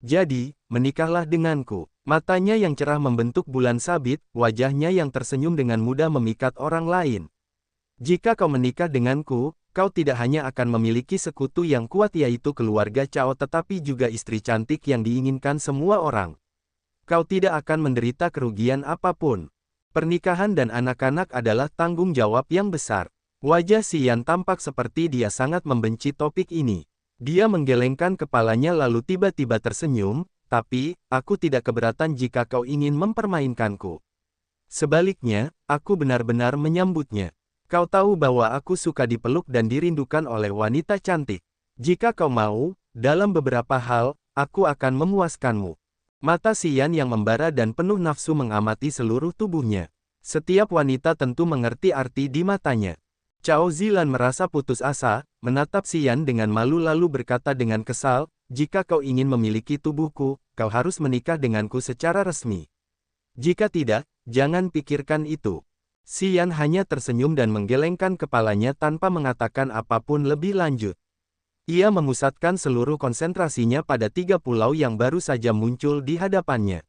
Jadi, menikahlah denganku. Matanya yang cerah membentuk bulan sabit, wajahnya yang tersenyum dengan mudah memikat orang lain. Jika kau menikah denganku, kau tidak hanya akan memiliki sekutu yang kuat yaitu keluarga Cao tetapi juga istri cantik yang diinginkan semua orang. Kau tidak akan menderita kerugian apapun. Pernikahan dan anak-anak adalah tanggung jawab yang besar. Wajah Xian tampak seperti dia sangat membenci topik ini. Dia menggelengkan kepalanya lalu tiba-tiba tersenyum, tapi, aku tidak keberatan jika kau ingin mempermainkanku. Sebaliknya, aku benar-benar menyambutnya. Kau tahu bahwa aku suka dipeluk dan dirindukan oleh wanita cantik. Jika kau mau, dalam beberapa hal, aku akan memuaskanmu. Mata Xian yang membara dan penuh nafsu mengamati seluruh tubuhnya. Setiap wanita tentu mengerti arti di matanya. Cao Zilan merasa putus asa, menatap Xian dengan malu lalu berkata dengan kesal, jika kau ingin memiliki tubuhku, kau harus menikah denganku secara resmi. Jika tidak, jangan pikirkan itu. Xian hanya tersenyum dan menggelengkan kepalanya tanpa mengatakan apapun lebih lanjut. Ia memusatkan seluruh konsentrasinya pada 3 pulau yang baru saja muncul di hadapannya.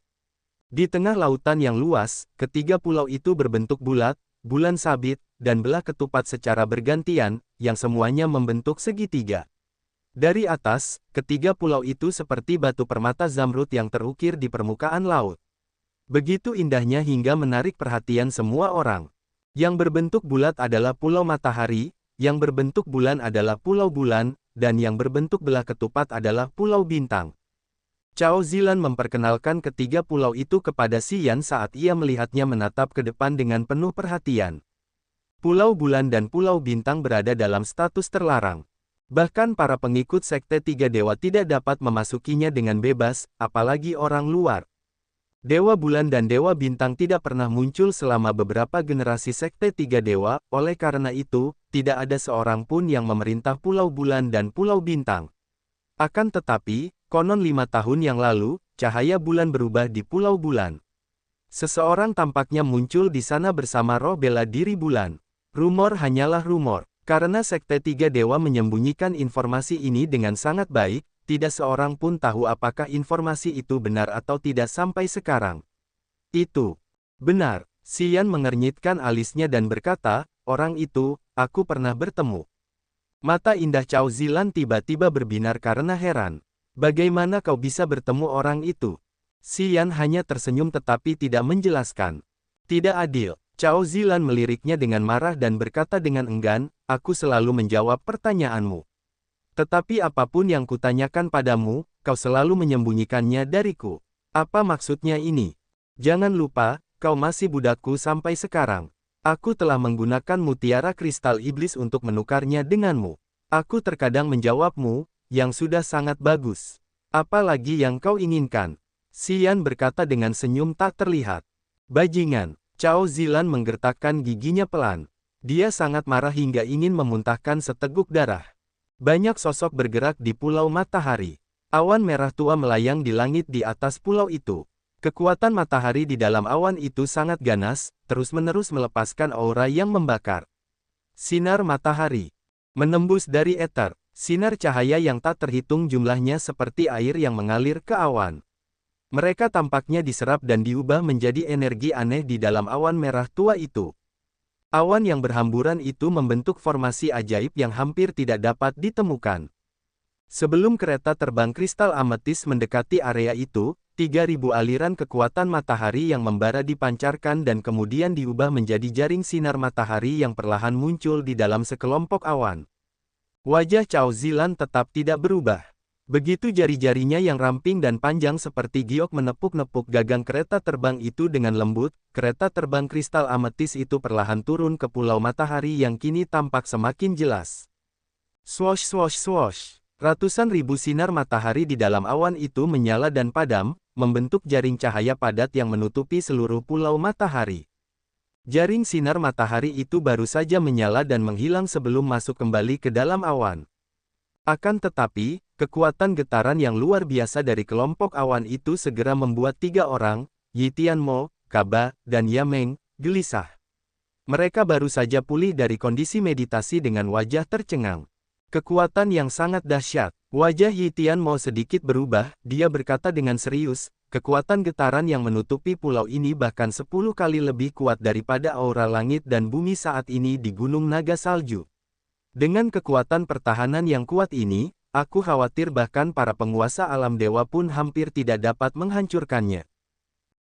Di tengah lautan yang luas, ketiga pulau itu berbentuk bulat, bulan sabit, dan belah ketupat secara bergantian, yang semuanya membentuk segitiga. Dari atas, ketiga pulau itu seperti batu permata zamrud yang terukir di permukaan laut. Begitu indahnya hingga menarik perhatian semua orang. Yang berbentuk bulat adalah Pulau Matahari, yang berbentuk bulan adalah Pulau Bulan, dan yang berbentuk belah ketupat adalah Pulau Bintang. Cao Zilan memperkenalkan ketiga pulau itu kepada Xian saat ia melihatnya menatap ke depan dengan penuh perhatian. Pulau Bulan dan Pulau Bintang berada dalam status terlarang. Bahkan para pengikut Sekte Tiga Dewa tidak dapat memasukinya dengan bebas, apalagi orang luar. Dewa Bulan dan Dewa Bintang tidak pernah muncul selama beberapa generasi Sekte Tiga Dewa, oleh karena itu, tidak ada seorang pun yang memerintah Pulau Bulan dan Pulau Bintang. Akan tetapi, konon 5 tahun yang lalu, cahaya bulan berubah di Pulau Bulan. Seseorang tampaknya muncul di sana bersama roh bela diri bulan. Rumor hanyalah rumor. Karena Sekte Tiga Dewa menyembunyikan informasi ini dengan sangat baik, tidak seorang pun tahu apakah informasi itu benar atau tidak sampai sekarang. Itu benar. Xian mengernyitkan alisnya dan berkata, orang itu, aku pernah bertemu. Mata indah Cao Zilan tiba-tiba berbinar karena heran. Bagaimana kau bisa bertemu orang itu? Xian hanya tersenyum tetapi tidak menjelaskan. Tidak adil. Cao Zilan meliriknya dengan marah dan berkata dengan enggan, aku selalu menjawab pertanyaanmu. Tetapi apapun yang kutanyakan padamu, kau selalu menyembunyikannya dariku. Apa maksudnya ini? Jangan lupa, kau masih budakku sampai sekarang. Aku telah menggunakan mutiara kristal iblis untuk menukarnya denganmu. Aku terkadang menjawabmu, yang sudah sangat bagus. Apa lagi yang kau inginkan? Xian berkata dengan senyum tak terlihat. Bajingan. Cao Zilan menggertakkan giginya pelan. Dia sangat marah hingga ingin memuntahkan seteguk darah. Banyak sosok bergerak di Pulau Matahari. Awan merah tua melayang di langit di atas pulau itu. Kekuatan matahari di dalam awan itu sangat ganas, terus-menerus melepaskan aura yang membakar. Sinar matahari menembus dari ether. Sinar cahaya yang tak terhitung jumlahnya seperti air yang mengalir ke awan. Mereka tampaknya diserap dan diubah menjadi energi aneh di dalam awan merah tua itu. Awan yang berhamburan itu membentuk formasi ajaib yang hampir tidak dapat ditemukan. Sebelum kereta terbang kristal ametis mendekati area itu, 3.000 aliran kekuatan matahari yang membara dipancarkan dan kemudian diubah menjadi jaring sinar matahari yang perlahan muncul di dalam sekelompok awan. Wajah Cao Zilan tetap tidak berubah. Begitu jari-jarinya yang ramping dan panjang seperti giok menepuk-nepuk gagang kereta terbang itu dengan lembut, kereta terbang kristal ametis itu perlahan turun ke Pulau Matahari yang kini tampak semakin jelas. Swosh swosh swosh. Ratusan ribu sinar matahari di dalam awan itu menyala dan padam, membentuk jaring cahaya padat yang menutupi seluruh Pulau Matahari. Jaring sinar matahari itu baru saja menyala dan menghilang sebelum masuk kembali ke dalam awan. Akan tetapi, kekuatan getaran yang luar biasa dari kelompok awan itu segera membuat 3 orang, Yi Tianmo, Kaba, dan Yameng, gelisah. Mereka baru saja pulih dari kondisi meditasi dengan wajah tercengang. Kekuatan yang sangat dahsyat. Wajah Yi Tianmo sedikit berubah, dia berkata dengan serius, kekuatan getaran yang menutupi pulau ini bahkan 10 kali lebih kuat daripada aura langit dan bumi saat ini di Gunung Naga Salju. Dengan kekuatan pertahanan yang kuat ini, aku khawatir bahkan para penguasa alam dewa pun hampir tidak dapat menghancurkannya.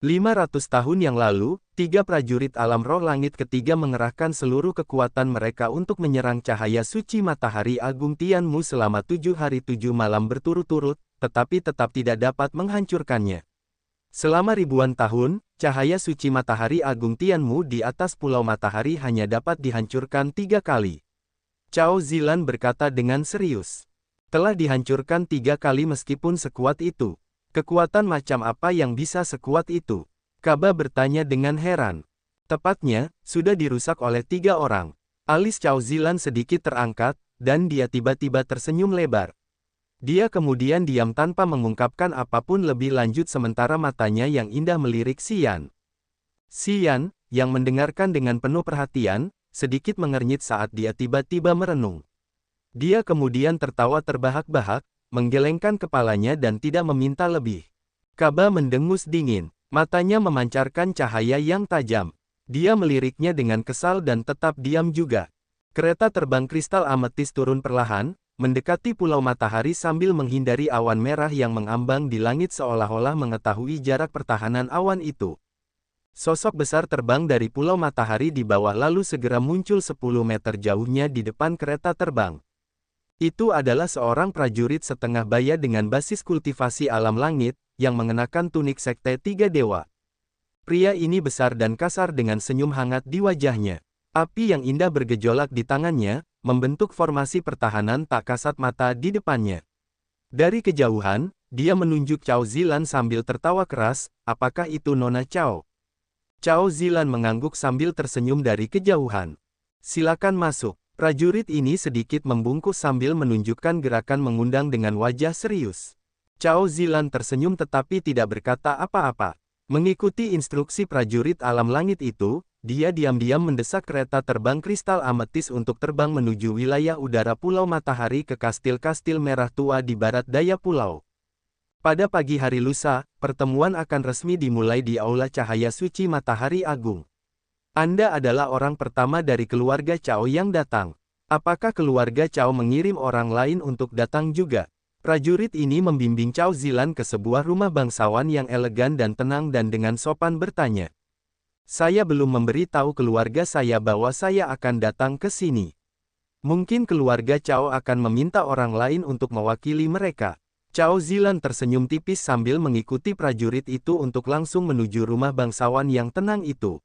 500 tahun yang lalu, 3 prajurit alam roh langit ketiga mengerahkan seluruh kekuatan mereka untuk menyerang cahaya suci matahari agung Tianmu selama 7 hari 7 malam berturut-turut, tetapi tetap tidak dapat menghancurkannya. Selama ribuan tahun, cahaya suci matahari agung Tianmu di atas pulau matahari hanya dapat dihancurkan 3 kali. Cao Zilan berkata dengan serius. Telah dihancurkan 3 kali meskipun sekuat itu. Kekuatan macam apa yang bisa sekuat itu? Kaba bertanya dengan heran. Tepatnya, sudah dirusak oleh 3 orang. Alis Cao Zilan sedikit terangkat, dan dia tiba-tiba tersenyum lebar. Dia kemudian diam tanpa mengungkapkan apapun lebih lanjut sementara matanya yang indah melirik Xian. Xian, yang mendengarkan dengan penuh perhatian, sedikit mengernyit saat dia tiba-tiba merenung. Dia kemudian tertawa terbahak-bahak, menggelengkan kepalanya dan tidak meminta lebih. Kaba mendengus dingin, matanya memancarkan cahaya yang tajam. Dia meliriknya dengan kesal dan tetap diam juga. Kereta terbang kristal ametis turun perlahan, mendekati pulau matahari sambil menghindari awan merah yang mengambang di langit seolah-olah mengetahui jarak pertahanan awan itu. Sosok besar terbang dari pulau matahari di bawah lalu segera muncul 10 meter jauhnya di depan kereta terbang. Itu adalah seorang prajurit setengah baya dengan basis kultivasi alam langit, yang mengenakan tunik sekte 3 dewa. Pria ini besar dan kasar dengan senyum hangat di wajahnya. Api yang indah bergejolak di tangannya, membentuk formasi pertahanan tak kasat mata di depannya. Dari kejauhan, dia menunjuk Cao Zilan sambil tertawa keras, apakah itu Nona Cao? Cao Zilan mengangguk sambil tersenyum dari kejauhan. Silakan masuk. Prajurit ini sedikit membungkuk sambil menunjukkan gerakan mengundang dengan wajah serius. Cao Zilan tersenyum tetapi tidak berkata apa-apa. Mengikuti instruksi prajurit alam langit itu, dia diam-diam mendesak kereta terbang kristal ametis untuk terbang menuju wilayah udara Pulau Matahari ke kastil-kastil merah tua di barat daya pulau. Pada pagi hari lusa, pertemuan akan resmi dimulai di Aula Cahaya Suci Matahari Agung. Anda adalah orang pertama dari keluarga Cao yang datang. Apakah keluarga Cao mengirim orang lain untuk datang juga? Prajurit ini membimbing Cao Zilan ke sebuah rumah bangsawan yang elegan dan tenang dan dengan sopan bertanya. Saya belum memberi tahu keluarga saya bahwa saya akan datang ke sini. Mungkin keluarga Cao akan meminta orang lain untuk mewakili mereka. Cao Zilan tersenyum tipis sambil mengikuti prajurit itu untuk langsung menuju rumah bangsawan yang tenang itu.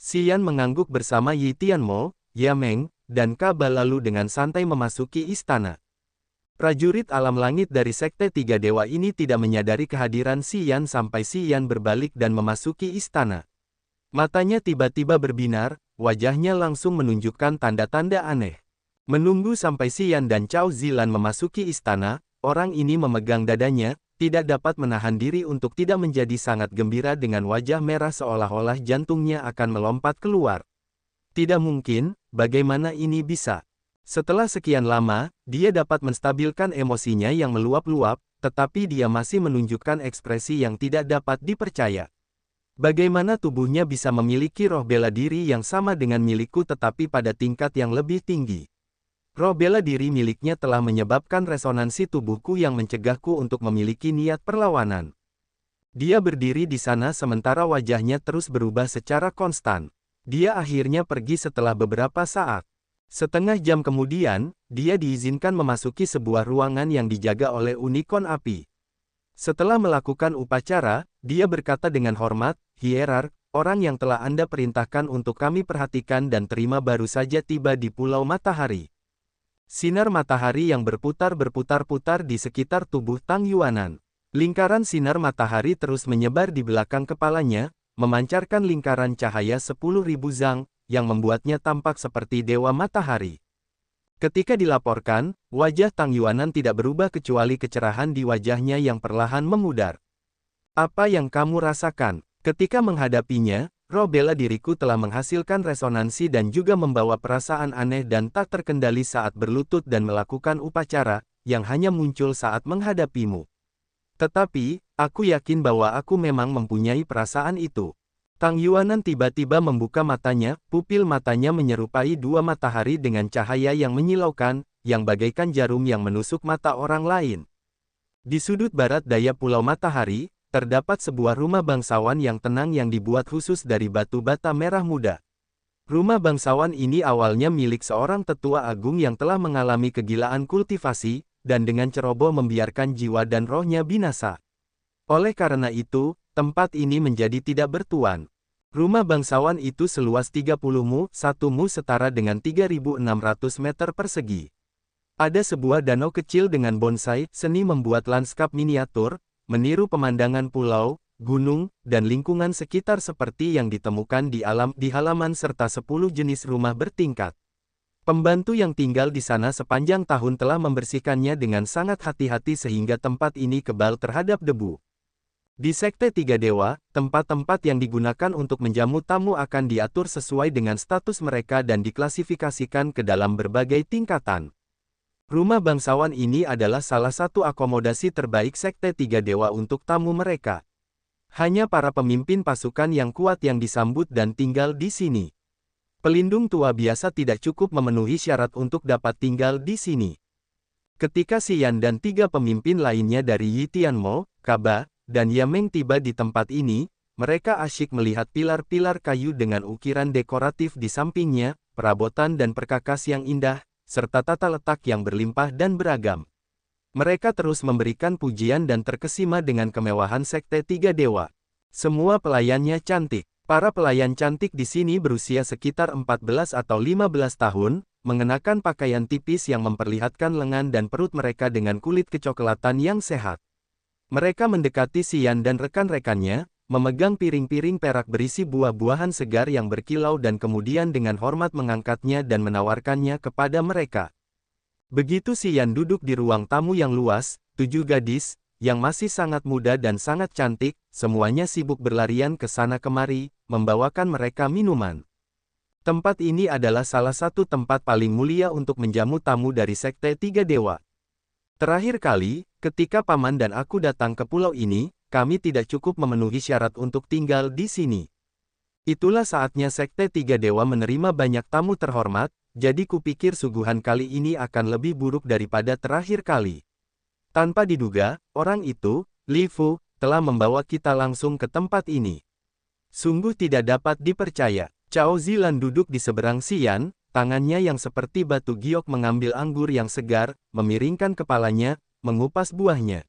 Xian mengangguk bersama Yi Tianmo, Yameng, dan Kaba lalu dengan santai memasuki istana. Prajurit alam langit dari Sekte 3 Dewa ini tidak menyadari kehadiran Xian sampai Xian berbalik dan memasuki istana. Matanya tiba-tiba berbinar, wajahnya langsung menunjukkan tanda-tanda aneh. Menunggu sampai Xian dan Cao Zilan memasuki istana, orang ini memegang dadanya, tidak dapat menahan diri untuk tidak menjadi sangat gembira dengan wajah merah seolah-olah jantungnya akan melompat keluar. Tidak mungkin, bagaimana ini bisa? Setelah sekian lama, dia dapat menstabilkan emosinya yang meluap-luap, tetapi dia masih menunjukkan ekspresi yang tidak dapat dipercaya. Bagaimana tubuhnya bisa memiliki roh bela diri yang sama dengan milikku tetapi pada tingkat yang lebih tinggi? Roh bela diri miliknya telah menyebabkan resonansi tubuhku yang mencegahku untuk memiliki niat perlawanan. Dia berdiri di sana sementara wajahnya terus berubah secara konstan. Dia akhirnya pergi setelah beberapa saat. Setengah jam kemudian, dia diizinkan memasuki sebuah ruangan yang dijaga oleh unicorn api. Setelah melakukan upacara, dia berkata dengan hormat, Hierark, orang yang telah Anda perintahkan untuk kami perhatikan dan terima baru saja tiba di Pulau Matahari. Sinar matahari yang berputar-putar di sekitar tubuh Tang Yuanan. Lingkaran sinar matahari terus menyebar di belakang kepalanya, memancarkan lingkaran cahaya 10.000 zang, yang membuatnya tampak seperti dewa matahari. Ketika dilaporkan, wajah Tang Yuanan tidak berubah kecuali kecerahan di wajahnya yang perlahan memudar. Apa yang kamu rasakan? Ketika menghadapinya, roh bela diriku telah menghasilkan resonansi dan juga membawa perasaan aneh dan tak terkendali saat berlutut dan melakukan upacara, yang hanya muncul saat menghadapimu. Tetapi, aku yakin bahwa aku memang mempunyai perasaan itu. Tang Yuanan tiba-tiba membuka matanya, pupil matanya menyerupai dua matahari dengan cahaya yang menyilaukan, yang bagaikan jarum yang menusuk mata orang lain. Di sudut barat daya Pulau Matahari, terdapat sebuah rumah bangsawan yang tenang yang dibuat khusus dari batu bata merah muda. Rumah bangsawan ini awalnya milik seorang tetua agung yang telah mengalami kegilaan kultivasi, dan dengan ceroboh membiarkan jiwa dan rohnya binasa. Oleh karena itu, tempat ini menjadi tidak bertuan. Rumah bangsawan itu seluas 30 mu, 1 mu setara dengan 3.600 meter persegi. Ada sebuah danau kecil dengan bonsai, seni membuat lanskap miniatur, meniru pemandangan pulau, gunung, dan lingkungan sekitar seperti yang ditemukan di halaman serta 10 jenis rumah bertingkat. Pembantu yang tinggal di sana sepanjang tahun telah membersihkannya dengan sangat hati-hati sehingga tempat ini kebal terhadap debu. Di Sekte Tiga Dewa, tempat-tempat yang digunakan untuk menjamu tamu akan diatur sesuai dengan status mereka dan diklasifikasikan ke dalam berbagai tingkatan. Rumah bangsawan ini adalah salah satu akomodasi terbaik Sekte Tiga Dewa untuk tamu mereka. Hanya para pemimpin pasukan yang kuat yang disambut dan tinggal di sini. Pelindung tua biasa tidak cukup memenuhi syarat untuk dapat tinggal di sini. Ketika Xian dan 3 pemimpin lainnya dari Yi Tianmo, Kaba, dan Yameng tiba di tempat ini, mereka asyik melihat pilar-pilar kayu dengan ukiran dekoratif di sampingnya, perabotan dan perkakas yang indah, serta tata letak yang berlimpah dan beragam. Mereka terus memberikan pujian dan terkesima dengan kemewahan Sekte Tiga Dewa. Semua pelayannya cantik. Para pelayan cantik di sini berusia sekitar 14 atau 15 tahun, mengenakan pakaian tipis yang memperlihatkan lengan dan perut mereka dengan kulit kecoklatan yang sehat. Mereka mendekati Xian dan rekan-rekannya, memegang piring-piring perak berisi buah-buahan segar yang berkilau dan kemudian dengan hormat mengangkatnya dan menawarkannya kepada mereka. Begitu Xian duduk di ruang tamu yang luas, 7 gadis, yang masih sangat muda dan sangat cantik, semuanya sibuk berlarian ke sana kemari, membawakan mereka minuman. Tempat ini adalah salah satu tempat paling mulia untuk menjamu tamu dari Sekte Tiga Dewa. Terakhir kali, ketika Paman dan aku datang ke pulau ini, kami tidak cukup memenuhi syarat untuk tinggal di sini. Itulah saatnya Sekte Tiga Dewa menerima banyak tamu terhormat, jadi kupikir suguhan kali ini akan lebih buruk daripada terakhir kali. Tanpa diduga, orang itu, Li Fu, telah membawa kita langsung ke tempat ini. Sungguh tidak dapat dipercaya. Cao Zilan duduk di seberang Xian, tangannya yang seperti batu giok mengambil anggur yang segar, memiringkan kepalanya, mengupas buahnya.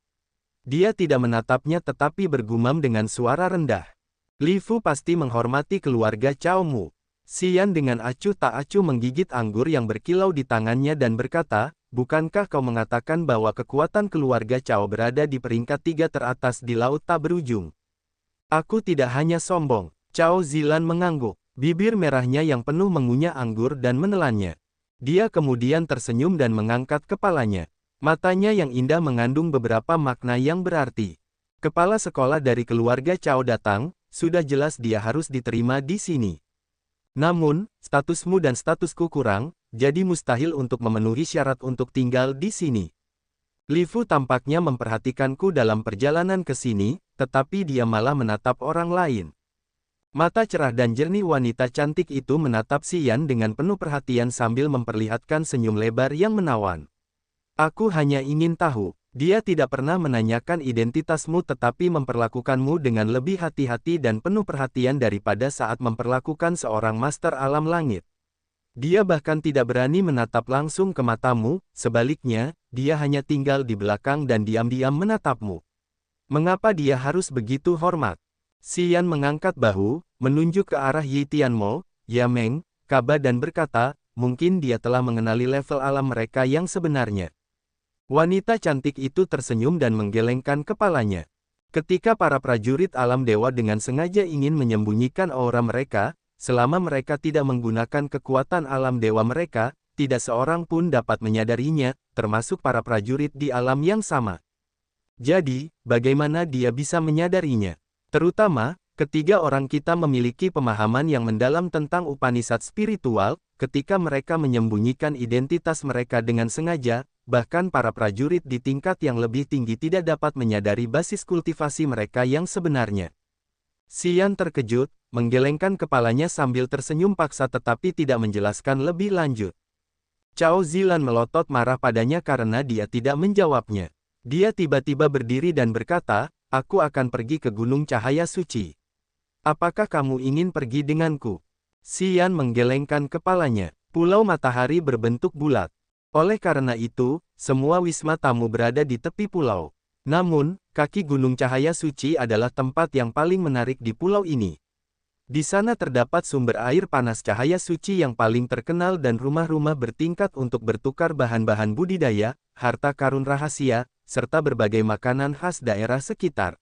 Dia tidak menatapnya tetapi bergumam dengan suara rendah. Li Fu pasti menghormati keluarga Cao Mu. Xian dengan acuh tak acuh menggigit anggur yang berkilau di tangannya dan berkata, bukankah kau mengatakan bahwa kekuatan keluarga Cao berada di peringkat 3 teratas di laut tak berujung? Aku tidak hanya sombong. Cao Zilan mengangguk. Bibir merahnya yang penuh mengunyah anggur dan menelannya. Dia kemudian tersenyum dan mengangkat kepalanya. Matanya yang indah mengandung beberapa makna yang berarti. Kepala sekolah dari keluarga Cao datang, sudah jelas dia harus diterima di sini. Namun, statusmu dan statusku kurang, jadi mustahil untuk memenuhi syarat untuk tinggal di sini. Li Fu tampaknya memperhatikanku dalam perjalanan ke sini, tetapi dia malah menatap orang lain. Mata cerah dan jernih wanita cantik itu menatap Xian dengan penuh perhatian sambil memperlihatkan senyum lebar yang menawan. Aku hanya ingin tahu, dia tidak pernah menanyakan identitasmu tetapi memperlakukanmu dengan lebih hati-hati dan penuh perhatian daripada saat memperlakukan seorang master alam langit. Dia bahkan tidak berani menatap langsung ke matamu, sebaliknya, dia hanya tinggal di belakang dan diam-diam menatapmu. Mengapa dia harus begitu hormat? Xian mengangkat bahu, menunjuk ke arah Yi Tianmo, Yameng, Kaba dan berkata, mungkin dia telah mengenali level alam mereka yang sebenarnya. Wanita cantik itu tersenyum dan menggelengkan kepalanya. Ketika para prajurit alam dewa dengan sengaja ingin menyembunyikan aura mereka, selama mereka tidak menggunakan kekuatan alam dewa mereka, tidak seorang pun dapat menyadarinya, termasuk para prajurit di alam yang sama. Jadi, bagaimana dia bisa menyadarinya? Terutama, ketiga orang kita memiliki pemahaman yang mendalam tentang Upanishad spiritual, ketika mereka menyembunyikan identitas mereka dengan sengaja, bahkan para prajurit di tingkat yang lebih tinggi tidak dapat menyadari basis kultivasi mereka yang sebenarnya. Xian terkejut, menggelengkan kepalanya sambil tersenyum paksa tetapi tidak menjelaskan lebih lanjut. Cao Zilan melotot marah padanya karena dia tidak menjawabnya. Dia tiba-tiba berdiri dan berkata, "Aku akan pergi ke Gunung Cahaya Suci. Apakah kamu ingin pergi denganku?" Xian menggelengkan kepalanya. Pulau Matahari berbentuk bulat. Oleh karena itu, semua wisma tamu berada di tepi pulau. Namun, kaki Gunung Cahaya Suci adalah tempat yang paling menarik di pulau ini. Di sana terdapat sumber air panas cahaya suci yang paling terkenal dan rumah-rumah bertingkat untuk bertukar bahan-bahan budidaya, harta karun rahasia, serta berbagai makanan khas daerah sekitar.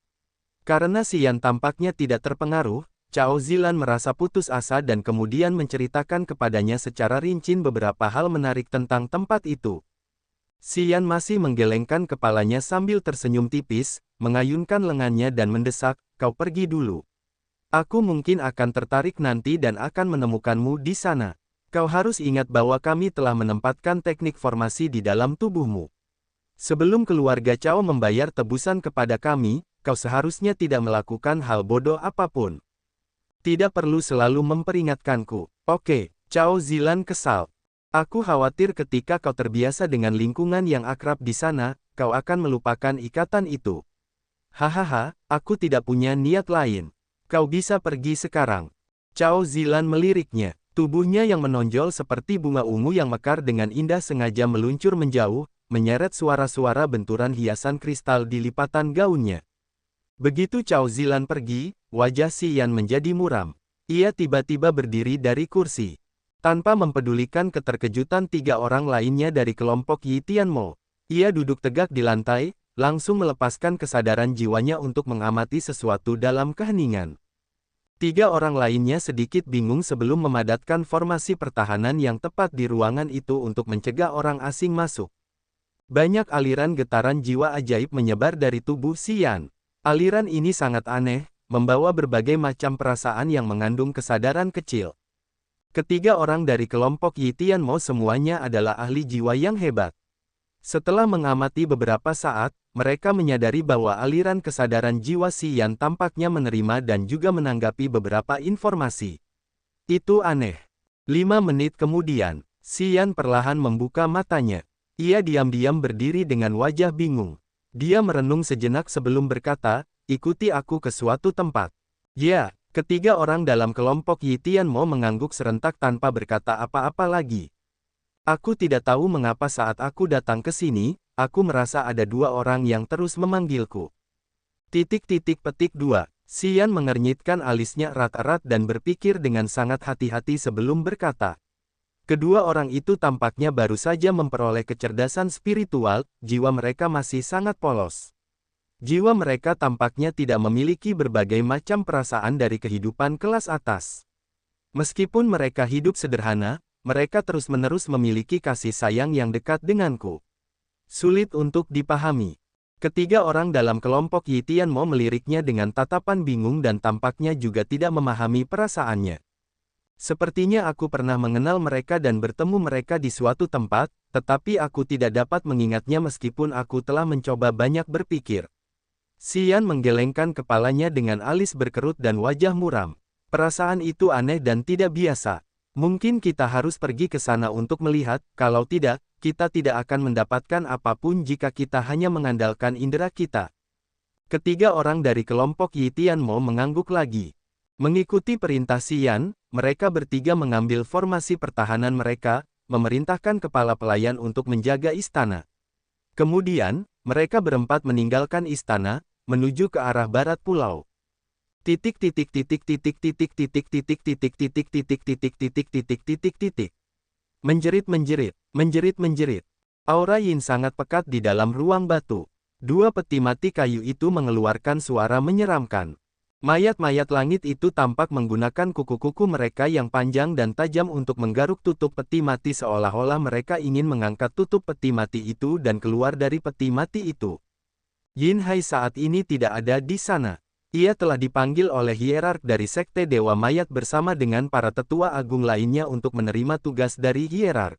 Karena Xian tampaknya tidak terpengaruh, Cao Zilan merasa putus asa dan kemudian menceritakan kepadanya secara rinci beberapa hal menarik tentang tempat itu. Xian masih menggelengkan kepalanya sambil tersenyum tipis, mengayunkan lengannya dan mendesak, "Kau pergi dulu. Aku mungkin akan tertarik nanti dan akan menemukanmu di sana. Kau harus ingat bahwa kami telah menempatkan teknik formasi di dalam tubuhmu. Sebelum keluarga Cao membayar tebusan kepada kami, kau seharusnya tidak melakukan hal bodoh apapun. Tidak perlu selalu memperingatkanku." "Oke," Cao Zilan kesal. "Aku khawatir ketika kau terbiasa dengan lingkungan yang akrab di sana, kau akan melupakan ikatan itu." "Hahaha, aku tidak punya niat lain. Kau bisa pergi sekarang." Cao Zilan meliriknya. Tubuhnya yang menonjol seperti bunga ungu yang mekar dengan indah sengaja meluncur menjauh, menyeret suara-suara benturan hiasan kristal di lipatan gaunnya. Begitu Cao Zilan pergi, wajah Xian menjadi muram. Ia tiba-tiba berdiri dari kursi. Tanpa mempedulikan keterkejutan tiga orang lainnya dari kelompok Yi Tianmo, ia duduk tegak di lantai, langsung melepaskan kesadaran jiwanya untuk mengamati sesuatu dalam keheningan. Tiga orang lainnya sedikit bingung sebelum memadatkan formasi pertahanan yang tepat di ruangan itu untuk mencegah orang asing masuk. Banyak aliran getaran jiwa ajaib menyebar dari tubuh Xian. Aliran ini sangat aneh, membawa berbagai macam perasaan yang mengandung kesadaran kecil. Ketiga orang dari kelompok Yi Tianmo semuanya adalah ahli jiwa yang hebat. Setelah mengamati beberapa saat, mereka menyadari bahwa aliran kesadaran jiwa Xian tampaknya menerima dan juga menanggapi beberapa informasi. Itu aneh. 5 menit kemudian, Xian perlahan membuka matanya. Ia diam-diam berdiri dengan wajah bingung. Dia merenung sejenak sebelum berkata, "Ikuti aku ke suatu tempat." "Ya." Ketiga orang dalam kelompok Yi Tianmo mengangguk serentak tanpa berkata apa-apa lagi. "Aku tidak tahu mengapa saat aku datang ke sini, aku merasa ada dua orang yang terus memanggilku." Petik 2. Xian mengernyitkan alisnya erat-erat dan berpikir dengan sangat hati-hati sebelum berkata. Kedua orang itu tampaknya baru saja memperoleh kecerdasan spiritual, jiwa mereka masih sangat polos. Jiwa mereka tampaknya tidak memiliki berbagai macam perasaan dari kehidupan kelas atas. Meskipun mereka hidup sederhana, mereka terus-menerus memiliki kasih sayang yang dekat denganku. Sulit untuk dipahami. Ketiga orang dalam kelompok Yi Tianmo meliriknya dengan tatapan bingung dan tampaknya juga tidak memahami perasaannya. Sepertinya aku pernah mengenal mereka dan bertemu mereka di suatu tempat, tetapi aku tidak dapat mengingatnya meskipun aku telah mencoba banyak berpikir. Xian menggelengkan kepalanya dengan alis berkerut dan wajah muram. Perasaan itu aneh dan tidak biasa. Mungkin kita harus pergi ke sana untuk melihat, kalau tidak, kita tidak akan mendapatkan apapun jika kita hanya mengandalkan indera kita. Ketiga orang dari kelompok Yi Tianmo mengangguk lagi. Mengikuti perintah Xian, mereka bertiga mengambil formasi pertahanan mereka, memerintahkan kepala pelayan untuk menjaga istana. Kemudian, mereka berempat meninggalkan istana, menuju ke arah barat pulau. Menjerit. Aura yin sangat pekat di dalam ruang batu. Dua peti mati kayu itu mengeluarkan suara menyeramkan. Mayat-mayat langit itu tampak menggunakan kuku-kuku mereka yang panjang dan tajam untuk menggaruk tutup peti mati seolah-olah mereka ingin mengangkat tutup peti mati itu dan keluar dari peti mati itu. Yin Hai saat ini tidak ada di sana. Ia telah dipanggil oleh hierark dari Sekte Dewa Mayat bersama dengan para tetua agung lainnya untuk menerima tugas dari hierark.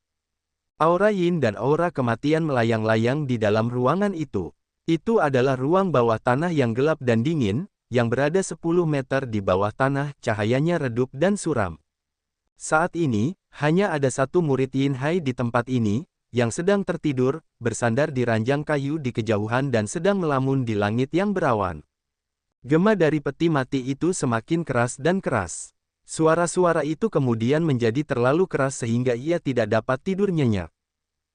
Aura yin dan aura kematian melayang-layang di dalam ruangan itu. Itu adalah ruang bawah tanah yang gelap dan dingin, yang berada 10 meter di bawah tanah, cahayanya redup dan suram. Saat ini, hanya ada satu murid Yin Hai di tempat ini, yang sedang tertidur, bersandar di ranjang kayu di kejauhan dan sedang melamun di langit yang berawan. Gema dari peti mati itu semakin keras dan keras. Suara-suara itu kemudian menjadi terlalu keras sehingga ia tidak dapat tidur nyenyak.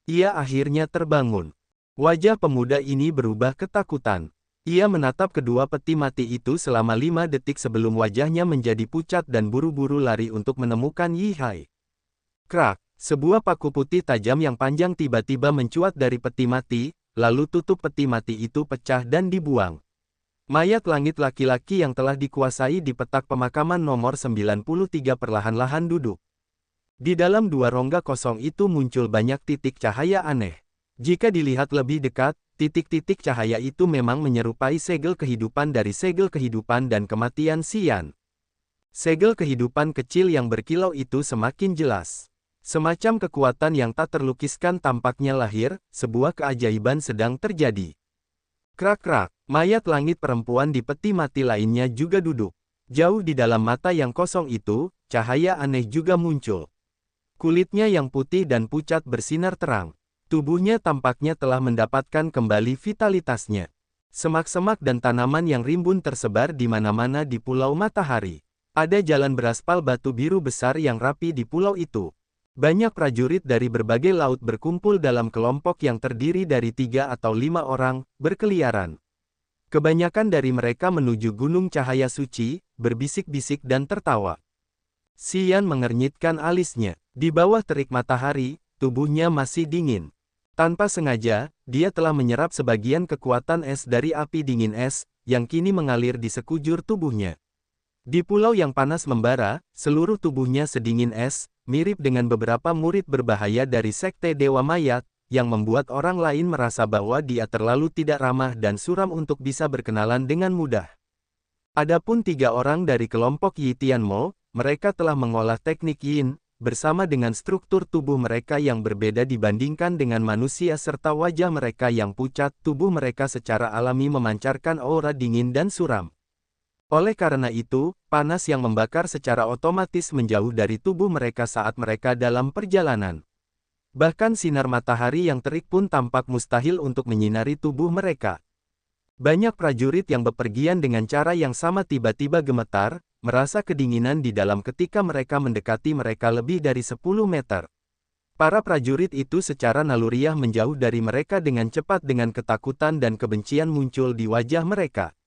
Ia akhirnya terbangun. Wajah pemuda ini berubah ketakutan. Ia menatap kedua peti mati itu selama 5 detik sebelum wajahnya menjadi pucat dan buru-buru lari untuk menemukan Yi Hai. Krak, sebuah paku putih tajam yang panjang tiba-tiba mencuat dari peti mati, lalu tutup peti mati itu pecah dan dibuang. Mayat langit laki-laki yang telah dikuasai di petak pemakaman nomor 93 perlahan-lahan duduk. Di dalam dua rongga kosong itu muncul banyak titik cahaya aneh. Jika dilihat lebih dekat, titik-titik cahaya itu memang menyerupai segel kehidupan dari segel kehidupan dan kematian Xian. Segel kehidupan kecil yang berkilau itu semakin jelas. Semacam kekuatan yang tak terlukiskan tampaknya lahir, sebuah keajaiban sedang terjadi. Krak-krak, mayat langit perempuan di peti mati lainnya juga duduk. Jauh di dalam mata yang kosong itu, cahaya aneh juga muncul. Kulitnya yang putih dan pucat bersinar terang. Tubuhnya tampaknya telah mendapatkan kembali vitalitasnya. Semak-semak dan tanaman yang rimbun tersebar di mana-mana di Pulau Matahari. Ada jalan beraspal batu biru besar yang rapi di pulau itu. Banyak prajurit dari berbagai laut berkumpul dalam kelompok yang terdiri dari 3 atau 5 orang, berkeliaran. Kebanyakan dari mereka menuju gunung cahaya suci, berbisik-bisik dan tertawa. Xian mengernyitkan alisnya. Di bawah terik matahari, tubuhnya masih dingin. Tanpa sengaja, dia telah menyerap sebagian kekuatan es dari api dingin es, yang kini mengalir di sekujur tubuhnya. Di pulau yang panas membara, seluruh tubuhnya sedingin es, mirip dengan beberapa murid berbahaya dari Sekte Dewa Mayat, yang membuat orang lain merasa bahwa dia terlalu tidak ramah dan suram untuk bisa berkenalan dengan mudah. Adapun 3 orang dari kelompok Yi Tianmo, mereka telah mengolah teknik Yin, bersama dengan struktur tubuh mereka yang berbeda dibandingkan dengan manusia serta wajah mereka yang pucat, tubuh mereka secara alami memancarkan aura dingin dan suram. Oleh karena itu, panas yang membakar secara otomatis menjauh dari tubuh mereka saat mereka dalam perjalanan. Bahkan sinar matahari yang terik pun tampak mustahil untuk menyinari tubuh mereka. Banyak prajurit yang bepergian dengan cara yang sama tiba-tiba gemetar, merasa kedinginan di dalam ketika mereka mendekati mereka lebih dari 10 meter. Para prajurit itu secara naluriah menjauh dari mereka dengan cepat dengan ketakutan dan kebencian muncul di wajah mereka.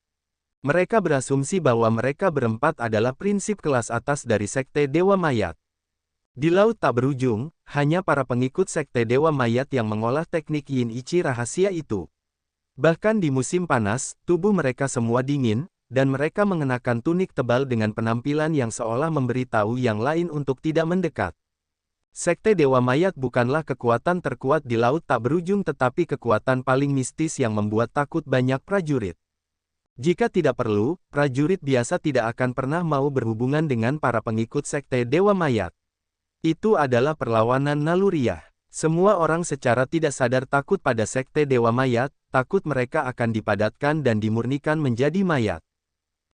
Mereka berasumsi bahwa mereka berempat adalah prinsip kelas atas dari Sekte Dewa Mayat. Di laut tak berujung, hanya para pengikut Sekte Dewa Mayat yang mengolah teknik Yin Ichi rahasia itu. Bahkan di musim panas, tubuh mereka semua dingin, dan mereka mengenakan tunik tebal dengan penampilan yang seolah memberitahu yang lain untuk tidak mendekat. Sekte Dewa Mayat bukanlah kekuatan terkuat di laut tak berujung tetapi kekuatan paling mistis yang membuat takut banyak prajurit. Jika tidak perlu, prajurit biasa tidak akan pernah mau berhubungan dengan para pengikut Sekte Dewa Mayat. Itu adalah perlawanan naluriah. Semua orang secara tidak sadar takut pada Sekte Dewa Mayat, takut mereka akan dipadatkan dan dimurnikan menjadi mayat.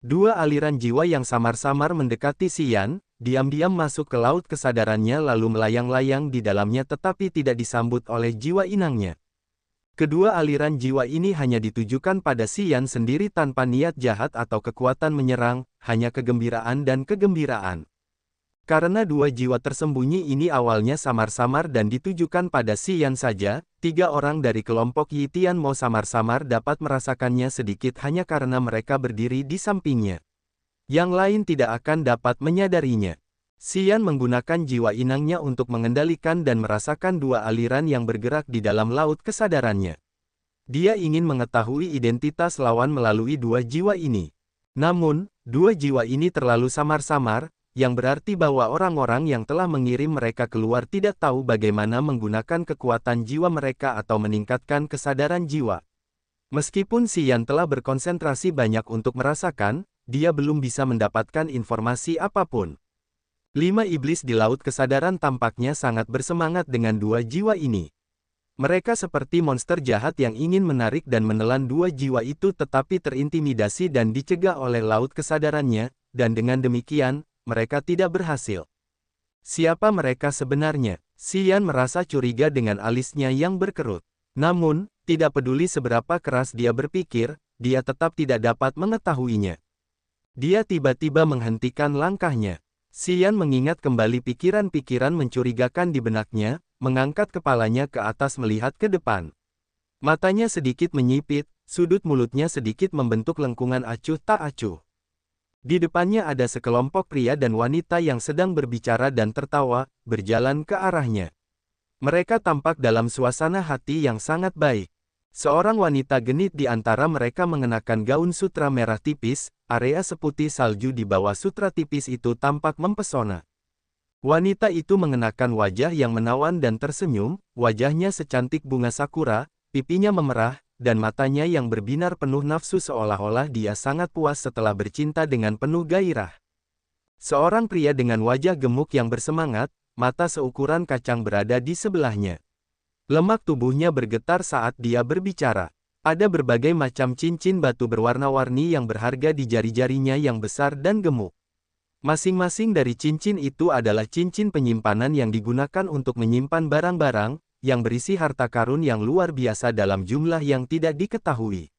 Dua aliran jiwa yang samar-samar mendekati Xian, diam-diam masuk ke laut kesadarannya lalu melayang-layang di dalamnya tetapi tidak disambut oleh jiwa inangnya. Kedua aliran jiwa ini hanya ditujukan pada Xian sendiri tanpa niat jahat atau kekuatan menyerang, hanya kegembiraan dan kegembiraan. Karena dua jiwa tersembunyi ini awalnya samar-samar dan ditujukan pada Xian saja, 3 orang dari kelompok Yi Tianmo samar-samar dapat merasakannya sedikit hanya karena mereka berdiri di sampingnya. Yang lain tidak akan dapat menyadarinya. Xian menggunakan jiwa inangnya untuk mengendalikan dan merasakan dua aliran yang bergerak di dalam laut kesadarannya. Dia ingin mengetahui identitas lawan melalui dua jiwa ini. Namun, dua jiwa ini terlalu samar-samar, yang berarti bahwa orang-orang yang telah mengirim mereka keluar tidak tahu bagaimana menggunakan kekuatan jiwa mereka atau meningkatkan kesadaran jiwa. Meskipun Xian telah berkonsentrasi banyak untuk merasakan, dia belum bisa mendapatkan informasi apapun. 5 iblis di Laut Kesadaran tampaknya sangat bersemangat dengan dua jiwa ini. Mereka seperti monster jahat yang ingin menarik dan menelan dua jiwa itu tetapi terintimidasi dan dicegah oleh Laut Kesadarannya, dan dengan demikian, mereka tidak berhasil. Siapa mereka sebenarnya? Xian merasa curiga dengan alisnya yang berkerut. Namun, tidak peduli seberapa keras dia berpikir, dia tetap tidak dapat mengetahuinya. Dia tiba-tiba menghentikan langkahnya. Xian mengingat kembali pikiran-pikiran mencurigakan di benaknya, mengangkat kepalanya ke atas melihat ke depan. Matanya sedikit menyipit, sudut mulutnya sedikit membentuk lengkungan acuh tak acuh. Di depannya ada sekelompok pria dan wanita yang sedang berbicara dan tertawa, berjalan ke arahnya. Mereka tampak dalam suasana hati yang sangat baik. Seorang wanita genit di antara mereka mengenakan gaun sutra merah tipis, area seputih salju di bawah sutra tipis itu tampak mempesona. Wanita itu mengenakan wajah yang menawan dan tersenyum, wajahnya secantik bunga sakura, pipinya memerah, dan matanya yang berbinar penuh nafsu seolah-olah dia sangat puas setelah bercinta dengan penuh gairah. Seorang pria dengan wajah gemuk yang bersemangat, mata seukuran kacang berada di sebelahnya. Lemak tubuhnya bergetar saat dia berbicara. Ada berbagai macam cincin batu berwarna-warni yang berharga di jari-jarinya yang besar dan gemuk. Masing-masing dari cincin itu adalah cincin penyimpanan yang digunakan untuk menyimpan barang-barang, yang berisi harta karun yang luar biasa dalam jumlah yang tidak diketahui.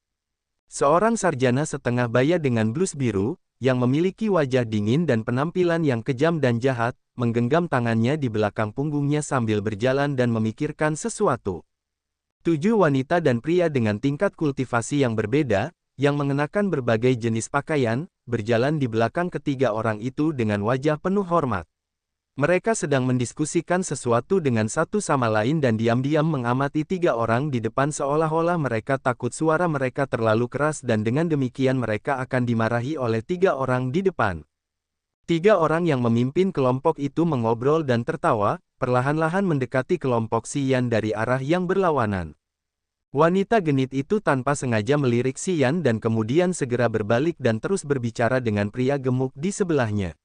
Seorang sarjana setengah baya dengan blus biru, yang memiliki wajah dingin dan penampilan yang kejam dan jahat, menggenggam tangannya di belakang punggungnya sambil berjalan dan memikirkan sesuatu. 7 wanita dan pria dengan tingkat kultivasi yang berbeda, yang mengenakan berbagai jenis pakaian, berjalan di belakang ketiga orang itu dengan wajah penuh hormat. Mereka sedang mendiskusikan sesuatu dengan satu sama lain dan diam-diam mengamati 3 orang di depan seolah-olah mereka takut suara mereka terlalu keras dan dengan demikian mereka akan dimarahi oleh 3 orang di depan. 3 orang yang memimpin kelompok itu mengobrol dan tertawa, perlahan-lahan mendekati kelompok Xian dari arah yang berlawanan. Wanita genit itu tanpa sengaja melirik Xian dan kemudian segera berbalik dan terus berbicara dengan pria gemuk di sebelahnya.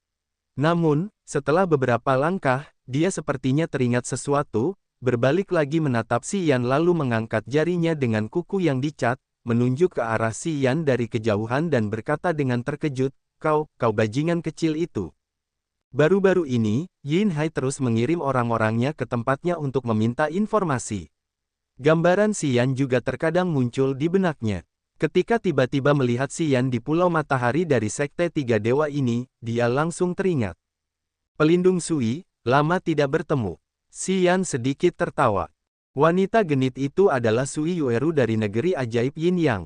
Namun, setelah beberapa langkah, dia sepertinya teringat sesuatu, berbalik lagi menatap Xian lalu mengangkat jarinya dengan kuku yang dicat, menunjuk ke arah Xian dari kejauhan dan berkata dengan terkejut, kau bajingan kecil itu. Baru-baru ini, Yin Hai terus mengirim orang-orangnya ke tempatnya untuk meminta informasi. Gambaran Xian juga terkadang muncul di benaknya. Ketika tiba-tiba melihat Xian di Pulau Matahari dari Sekte Tiga Dewa ini, dia langsung teringat. Pelindung Sui, lama tidak bertemu. Xian sedikit tertawa. Wanita genit itu adalah Sui Yueru dari negeri ajaib Yin Yang.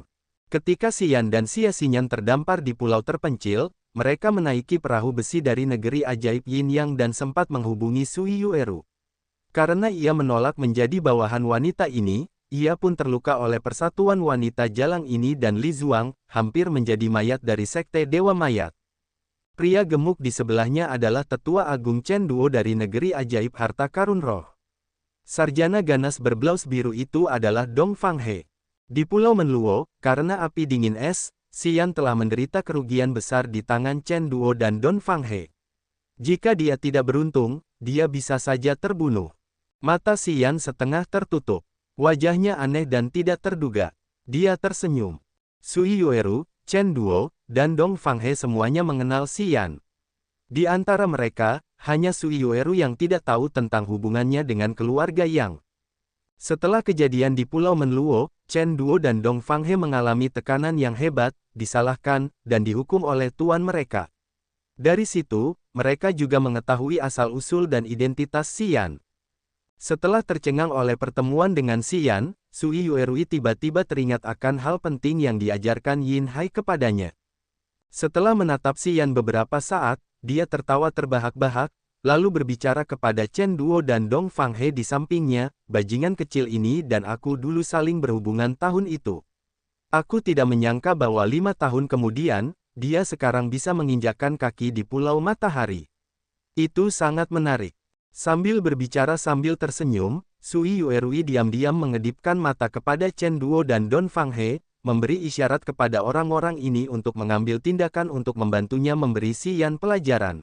Ketika Xian dan Xia Xinyan terdampar di pulau terpencil, mereka menaiki perahu besi dari negeri ajaib Yin Yang dan sempat menghubungi Sui Yueru. Karena ia menolak menjadi bawahan wanita ini, ia pun terluka oleh persatuan wanita jalang ini dan Li Zuang, hampir menjadi mayat dari Sekte Dewa Mayat. Pria gemuk di sebelahnya adalah Tetua Agung Chen Duo dari negeri ajaib harta karun roh. Sarjana ganas berblaus biru itu adalah Dong Fanghe. Di Pulau Menluo, karena api dingin es, Xian telah menderita kerugian besar di tangan Chen Duo dan Don Fanghe. Jika dia tidak beruntung, dia bisa saja terbunuh. Mata Xian setengah tertutup. Wajahnya aneh dan tidak terduga. Dia tersenyum. Sui Yueru, Chen Duo, dan Dong Fanghe semuanya mengenal Xian. Di antara mereka, hanya Sui Yueru yang tidak tahu tentang hubungannya dengan keluarga Yang. Setelah kejadian di Pulau Menluo, Chen Duo dan Dong Fanghe mengalami tekanan yang hebat, disalahkan, dan dihukum oleh tuan mereka. Dari situ, mereka juga mengetahui asal-usul dan identitas Xian. Setelah tercengang oleh pertemuan dengan Xian, Sui Yueru tiba-tiba teringat akan hal penting yang diajarkan Yin Hai kepadanya. Setelah menatap Xian beberapa saat, dia tertawa terbahak-bahak, lalu berbicara kepada Chen Duo dan Dong Fanghe di sampingnya, bajingan kecil ini dan aku dulu saling berhubungan tahun itu. Aku tidak menyangka bahwa 5 tahun kemudian, dia sekarang bisa menginjakkan kaki di Pulau Matahari. Itu sangat menarik. Sambil berbicara sambil tersenyum, Sui Yueru diam-diam mengedipkan mata kepada Chen Duo dan Don Fanghe, memberi isyarat kepada orang-orang ini untuk mengambil tindakan untuk membantunya memberi Xian pelajaran.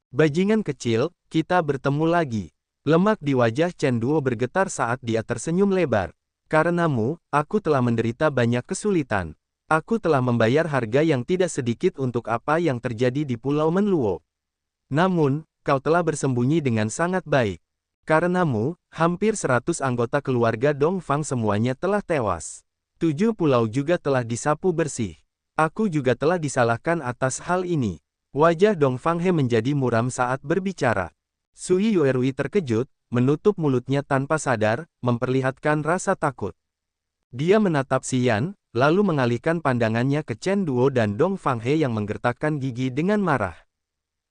Bajingan kecil, kita bertemu lagi. Lemak di wajah Chen Duo bergetar saat dia tersenyum lebar. Karenamu, aku telah menderita banyak kesulitan. Aku telah membayar harga yang tidak sedikit untuk apa yang terjadi di Pulau Menluo. Namun, kau telah bersembunyi dengan sangat baik. Karenamu, hampir 100 anggota keluarga Dongfang semuanya telah tewas. 7 pulau juga telah disapu bersih. Aku juga telah disalahkan atas hal ini. Wajah Dongfang He menjadi muram saat berbicara. Sui Yuerui terkejut, menutup mulutnya tanpa sadar, memperlihatkan rasa takut. Dia menatap Xian, lalu mengalihkan pandangannya ke Chen Duo dan Dongfang He yang menggertakkan gigi dengan marah.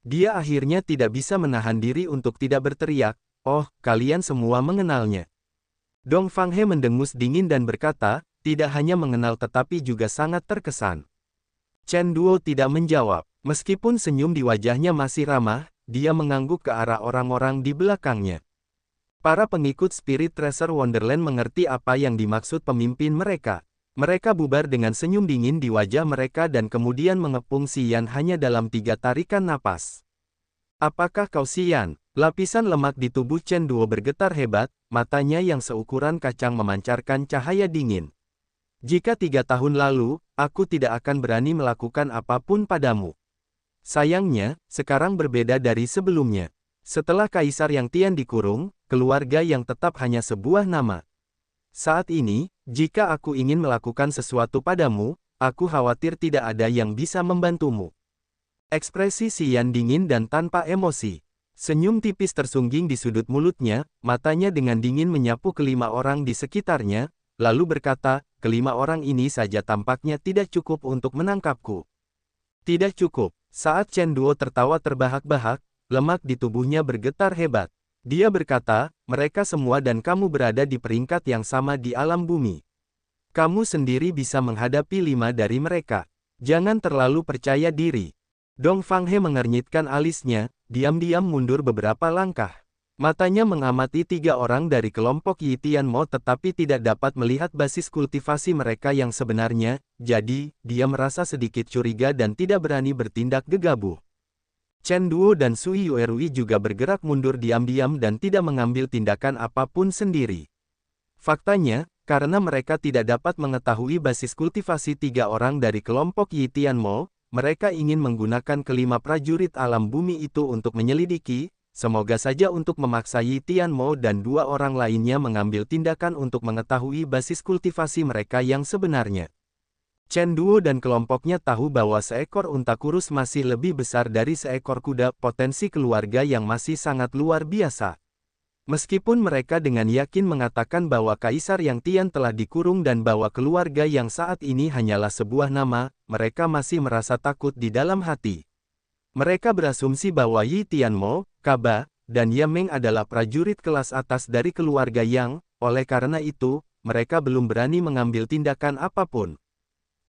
Dia akhirnya tidak bisa menahan diri untuk tidak berteriak, "Oh, kalian semua mengenalnya." Dongfang He mendengus dingin dan berkata, tidak hanya mengenal tetapi juga sangat terkesan. Chen Duo tidak menjawab. Meskipun senyum di wajahnya masih ramah, dia mengangguk ke arah orang-orang di belakangnya. Para pengikut Spirit Tracer Wonderland mengerti apa yang dimaksud pemimpin mereka. Mereka bubar dengan senyum dingin di wajah mereka dan kemudian mengepung Xian hanya dalam 3 tarikan napas. Apakah kau Xian? Lapisan lemak di tubuh Chen Duo bergetar hebat, matanya yang seukuran kacang memancarkan cahaya dingin. Jika 3 tahun lalu, aku tidak akan berani melakukan apapun padamu. Sayangnya, sekarang berbeda dari sebelumnya. Setelah Kaisar Yang Tian dikurung, keluarga yang tetap hanya sebuah nama. Saat ini, jika aku ingin melakukan sesuatu padamu, aku khawatir tidak ada yang bisa membantumu. Ekspresi Xian dingin dan tanpa emosi. Senyum tipis tersungging di sudut mulutnya, matanya dengan dingin menyapu kelima orang di sekitarnya, lalu berkata, kelima orang ini saja tampaknya tidak cukup untuk menangkapku. Tidak cukup. Saat Chen Duo tertawa terbahak-bahak, lemak di tubuhnya bergetar hebat. Dia berkata, mereka semua dan kamu berada di peringkat yang sama di alam bumi. Kamu sendiri bisa menghadapi 5 dari mereka. Jangan terlalu percaya diri. Dongfang He mengernyitkan alisnya, diam-diam mundur beberapa langkah. Matanya mengamati 3 orang dari kelompok Yi Tianmo tetapi tidak dapat melihat basis kultivasi mereka yang sebenarnya, jadi, dia merasa sedikit curiga dan tidak berani bertindak gegabah. Chen Duo dan Sui Yuerui juga bergerak mundur diam-diam dan tidak mengambil tindakan apapun sendiri. Faktanya, karena mereka tidak dapat mengetahui basis kultivasi 3 orang dari kelompok Yi Tianmo, mereka ingin menggunakan kelima prajurit alam bumi itu untuk menyelidiki, semoga saja untuk memaksa Yi Tianmo dan 2 orang lainnya mengambil tindakan untuk mengetahui basis kultivasi mereka yang sebenarnya. Chen Duo dan kelompoknya tahu bahwa seekor unta kurus masih lebih besar dari seekor kuda, potensi keluarga yang masih sangat luar biasa. Meskipun mereka dengan yakin mengatakan bahwa Kaisar Yang Tian telah dikurung dan bahwa keluarga yang saat ini hanyalah sebuah nama, mereka masih merasa takut di dalam hati. Mereka berasumsi bahwa Yi Tianmo, Kaba, dan Yameng adalah prajurit kelas atas dari keluarga Yang, oleh karena itu, mereka belum berani mengambil tindakan apapun.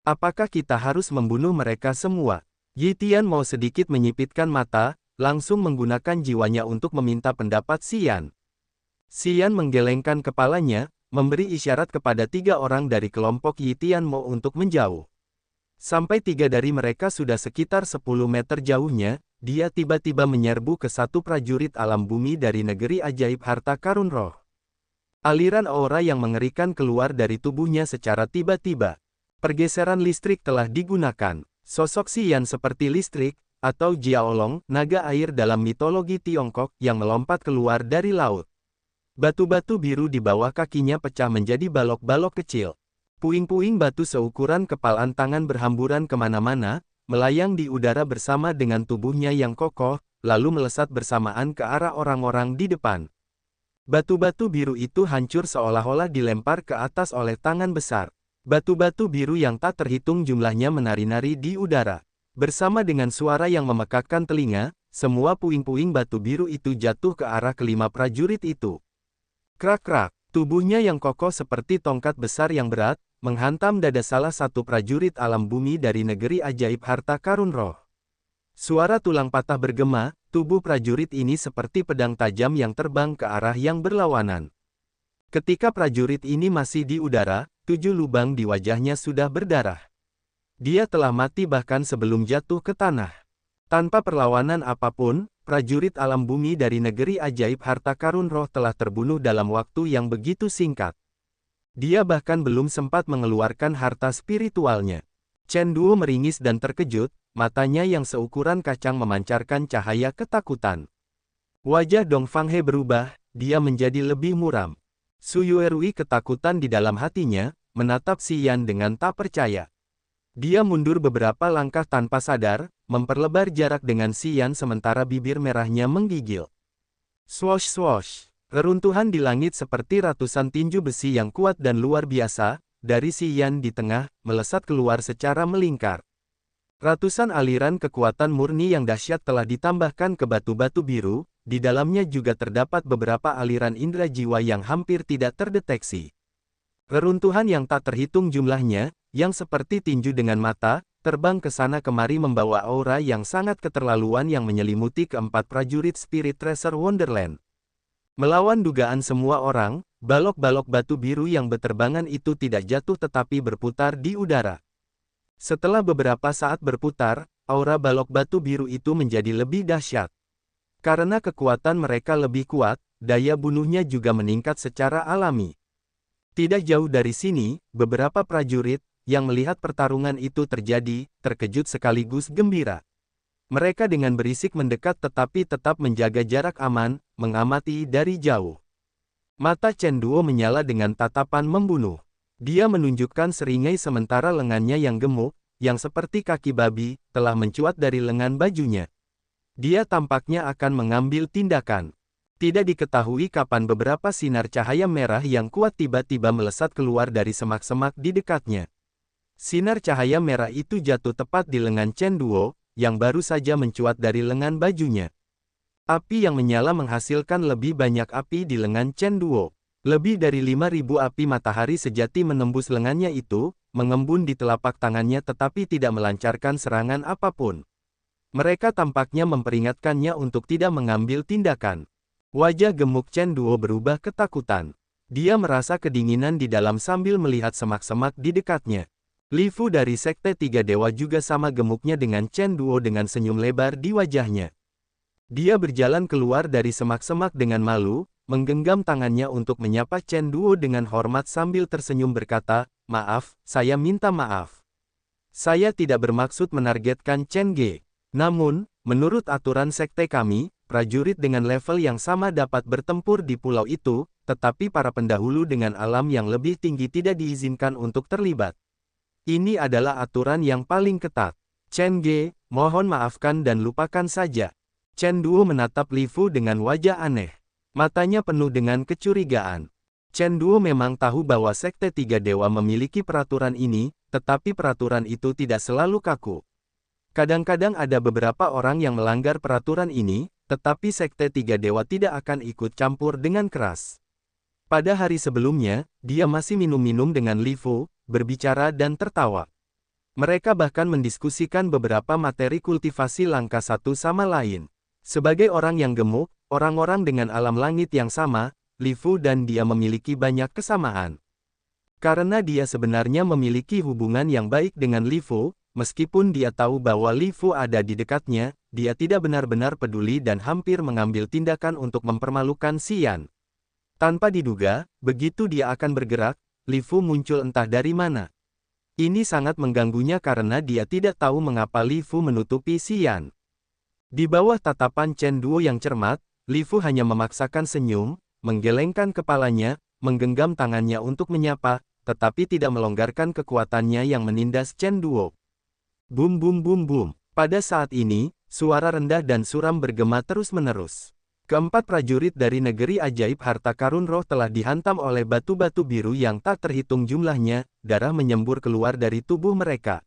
Apakah kita harus membunuh mereka semua? Yi Tianmo sedikit menyipitkan mata, langsung menggunakan jiwanya untuk meminta pendapat Xian. Xian menggelengkan kepalanya, memberi isyarat kepada 3 orang dari kelompok Yi Tianmo untuk menjauh. Sampai 3 dari mereka sudah sekitar 10 meter jauhnya, dia tiba-tiba menyerbu ke satu prajurit alam bumi dari negeri ajaib harta karun roh. Aliran aura yang mengerikan keluar dari tubuhnya secara tiba-tiba. Pergeseran listrik telah digunakan. Sosok Xian seperti listrik, atau Jiaolong, naga air dalam mitologi Tiongkok, yang melompat keluar dari laut. Batu-batu biru di bawah kakinya pecah menjadi balok-balok kecil. Puing-puing batu seukuran kepalan tangan berhamburan kemana-mana, melayang di udara bersama dengan tubuhnya yang kokoh, lalu melesat bersamaan ke arah orang-orang di depan. Batu-batu biru itu hancur seolah-olah dilempar ke atas oleh tangan besar. Batu-batu biru yang tak terhitung jumlahnya menari-nari di udara. Bersama dengan suara yang memekakkan telinga, semua puing-puing batu biru itu jatuh ke arah kelima prajurit itu. Krak-krak, tubuhnya yang kokoh seperti tongkat besar yang berat, menghantam dada salah satu prajurit alam bumi dari negeri ajaib harta karun roh. Suara tulang patah bergema, tubuh prajurit ini seperti pedang tajam yang terbang ke arah yang berlawanan. Ketika prajurit ini masih di udara, 7 lubang di wajahnya sudah berdarah. Dia telah mati bahkan sebelum jatuh ke tanah. Tanpa perlawanan apapun, prajurit alam bumi dari negeri ajaib harta karun roh telah terbunuh dalam waktu yang begitu singkat. Dia bahkan belum sempat mengeluarkan harta spiritualnya. Chen Duo meringis dan terkejut, matanya yang seukuran kacang memancarkan cahaya ketakutan. Wajah Dong Fanghe berubah, dia menjadi lebih muram. Su Yuerui ketakutan di dalam hatinya, menatap Si Yan dengan tak percaya. Dia mundur beberapa langkah tanpa sadar, memperlebar jarak dengan Si Yan sementara bibir merahnya menggigil. Swosh swosh. Reruntuhan di langit seperti ratusan tinju besi yang kuat dan luar biasa, dari Si Yan di tengah, melesat keluar secara melingkar. Ratusan aliran kekuatan murni yang dahsyat telah ditambahkan ke batu-batu biru, di dalamnya juga terdapat beberapa aliran indera jiwa yang hampir tidak terdeteksi. Reruntuhan yang tak terhitung jumlahnya, yang seperti tinju dengan mata, terbang ke sana kemari membawa aura yang sangat keterlaluan yang menyelimuti keempat prajurit Spirit Treasure Wonderland. Melawan dugaan semua orang, balok-balok batu biru yang beterbangan itu tidak jatuh tetapi berputar di udara. Setelah beberapa saat berputar, aura balok batu biru itu menjadi lebih dahsyat. Karena kekuatan mereka lebih kuat, daya bunuhnya juga meningkat secara alami. Tidak jauh dari sini, beberapa prajurit, yang melihat pertarungan itu terjadi, terkejut sekaligus gembira. Mereka dengan berisik mendekat tetapi tetap menjaga jarak aman, mengamati dari jauh. Mata Chen Duo menyala dengan tatapan membunuh. Dia menunjukkan seringai sementara lengannya yang gemuk, yang seperti kaki babi, telah mencuat dari lengan bajunya. Dia tampaknya akan mengambil tindakan. Tidak diketahui kapan beberapa sinar cahaya merah yang kuat tiba-tiba melesat keluar dari semak-semak di dekatnya. Sinar cahaya merah itu jatuh tepat di lengan Chen Duo, yang baru saja mencuat dari lengan bajunya. Api yang menyala menghasilkan lebih banyak api di lengan Chen Duo. Lebih dari 5.000 api matahari sejati menembus lengannya itu, mengembun di telapak tangannya tetapi tidak melancarkan serangan apapun. Mereka tampaknya memperingatkannya untuk tidak mengambil tindakan. Wajah gemuk Chen Duo berubah ketakutan. Dia merasa kedinginan di dalam sambil melihat semak-semak di dekatnya. Li Fu dari Sekte Tiga Dewa juga sama gemuknya dengan Chen Duo dengan senyum lebar di wajahnya. Dia berjalan keluar dari semak-semak dengan malu, menggenggam tangannya untuk menyapa Chen Duo dengan hormat sambil tersenyum berkata, "Maaf, saya minta maaf. Saya tidak bermaksud menargetkan Chen Ge. Namun, menurut aturan sekte kami, prajurit dengan level yang sama dapat bertempur di pulau itu, tetapi para pendahulu dengan alam yang lebih tinggi tidak diizinkan untuk terlibat. Ini adalah aturan yang paling ketat. Chen Ge, mohon maafkan dan lupakan saja." Chen Duo menatap Li Fu dengan wajah aneh. Matanya penuh dengan kecurigaan. Chen Duo memang tahu bahwa Sekte Tiga Dewa memiliki peraturan ini, tetapi peraturan itu tidak selalu kaku. Kadang-kadang ada beberapa orang yang melanggar peraturan ini, tetapi Sekte Tiga Dewa tidak akan ikut campur dengan keras. Pada hari sebelumnya, dia masih minum-minum dengan Li Fu, berbicara dan tertawa. Mereka bahkan mendiskusikan beberapa materi kultivasi langka satu sama lain. Sebagai orang yang gemuk, orang-orang dengan alam langit yang sama, Li Fu dan dia memiliki banyak kesamaan. Karena dia sebenarnya memiliki hubungan yang baik dengan Li Fu, meskipun dia tahu bahwa Li Fu ada di dekatnya, dia tidak benar-benar peduli dan hampir mengambil tindakan untuk mempermalukan Si Yan. Tanpa diduga, begitu dia akan bergerak, Li Fu muncul entah dari mana. Ini sangat mengganggunya karena dia tidak tahu mengapa Li Fu menutupi Si Yan. Di bawah tatapan Chen Duo yang cermat, Li Fu hanya memaksakan senyum, menggelengkan kepalanya, menggenggam tangannya untuk menyapa, tetapi tidak melonggarkan kekuatannya yang menindas Chen Duo. Bum bum bum bum. Pada saat ini, suara rendah dan suram bergema terus-menerus. Keempat prajurit dari negeri ajaib harta karun roh telah dihantam oleh batu-batu biru yang tak terhitung jumlahnya, darah menyembur keluar dari tubuh mereka.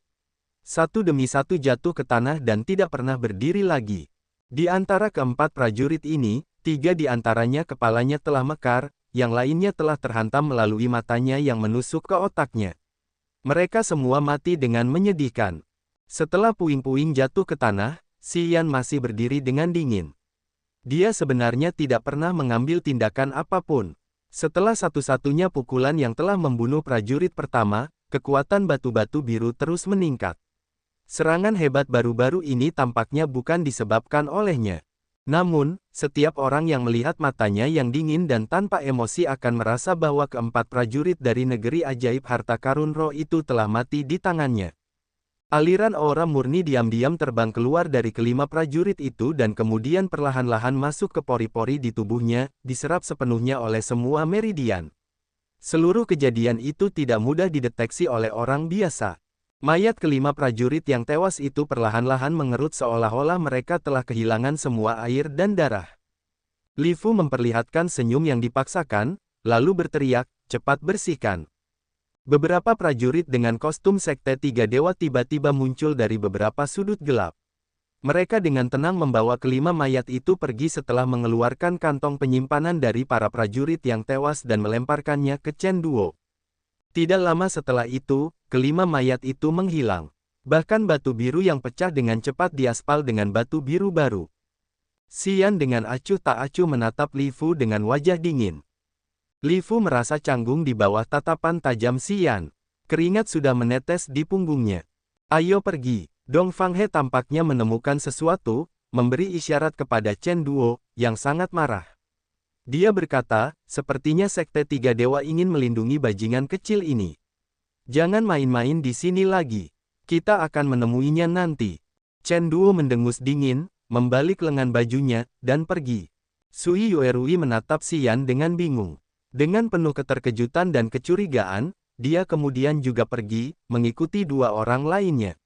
Satu demi satu jatuh ke tanah dan tidak pernah berdiri lagi. Di antara keempat prajurit ini, 3 di antaranya kepalanya telah mekar, yang lainnya telah terhantam melalui matanya yang menusuk ke otaknya. Mereka semua mati dengan menyedihkan. Setelah puing-puing jatuh ke tanah, Si Yan masih berdiri dengan dingin. Dia sebenarnya tidak pernah mengambil tindakan apapun. Setelah satu-satunya pukulan yang telah membunuh prajurit pertama, kekuatan batu-batu biru terus meningkat. Serangan hebat baru-baru ini tampaknya bukan disebabkan olehnya. Namun, setiap orang yang melihat matanya yang dingin dan tanpa emosi akan merasa bahwa keempat prajurit dari negeri ajaib harta karun roh itu telah mati di tangannya. Aliran aura murni diam-diam terbang keluar dari kelima prajurit itu dan kemudian perlahan-lahan masuk ke pori-pori di tubuhnya, diserap sepenuhnya oleh semua meridian. Seluruh kejadian itu tidak mudah dideteksi oleh orang biasa. Mayat kelima prajurit yang tewas itu perlahan-lahan mengerut seolah-olah mereka telah kehilangan semua air dan darah. Li Fu memperlihatkan senyum yang dipaksakan, lalu berteriak, "Cepat bersihkan." Beberapa prajurit dengan kostum Sekte Tiga Dewa tiba-tiba muncul dari beberapa sudut gelap. Mereka dengan tenang membawa kelima mayat itu pergi setelah mengeluarkan kantong penyimpanan dari para prajurit yang tewas dan melemparkannya ke Chen Duo. Tidak lama setelah itu, kelima mayat itu menghilang. Bahkan batu biru yang pecah dengan cepat diaspal dengan batu biru baru. Xian dengan acuh tak acuh menatap Li Fu dengan wajah dingin. Li Fu merasa canggung di bawah tatapan tajam Xian. Keringat sudah menetes di punggungnya. "Ayo pergi." Dong Fanghe tampaknya menemukan sesuatu, memberi isyarat kepada Chen Duo, yang sangat marah. Dia berkata, "Sepertinya Sekte Tiga Dewa ingin melindungi bajingan kecil ini. Jangan main-main di sini lagi. Kita akan menemuinya nanti." Chen Duo mendengus dingin, membalik lengan bajunya, dan pergi. Sui Yuerui menatap Xian dengan bingung. Dengan penuh keterkejutan dan kecurigaan, dia kemudian juga pergi, mengikuti dua orang lainnya.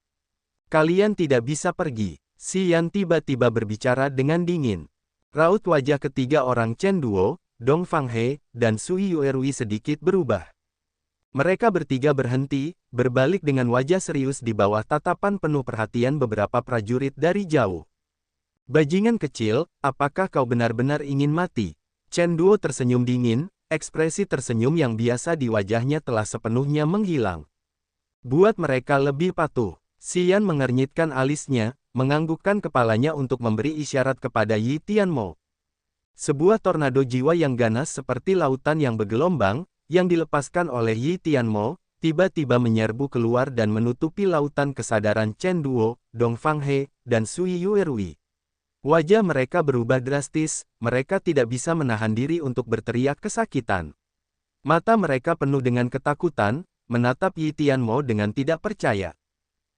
"Kalian tidak bisa pergi." Xian tiba-tiba berbicara dengan dingin. Raut wajah ketiga orang Chen Duo, Dong Fanghe, dan Sui Yuerui sedikit berubah. Mereka bertiga berhenti, berbalik dengan wajah serius di bawah tatapan penuh perhatian beberapa prajurit dari jauh. "Bajingan kecil, apakah kau benar-benar ingin mati?" Chen Duo tersenyum dingin. Ekspresi tersenyum yang biasa di wajahnya telah sepenuhnya menghilang. "Buat mereka lebih patuh." Xian mengernyitkan alisnya, menganggukkan kepalanya untuk memberi isyarat kepada Yi Tianmo. Sebuah tornado jiwa yang ganas seperti lautan yang bergelombang, yang dilepaskan oleh Yi Tianmo, tiba-tiba menyerbu keluar dan menutupi lautan kesadaran Chen Duo, Dong Fanghe, dan Sui Yuerui. Wajah mereka berubah drastis, mereka tidak bisa menahan diri untuk berteriak kesakitan. Mata mereka penuh dengan ketakutan, menatap Yi Tianmo dengan tidak percaya.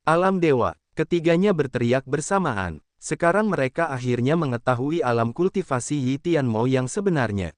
"Alam dewa!" Ketiganya berteriak bersamaan. Sekarang mereka akhirnya mengetahui alam kultivasi Yi Tianmo yang sebenarnya.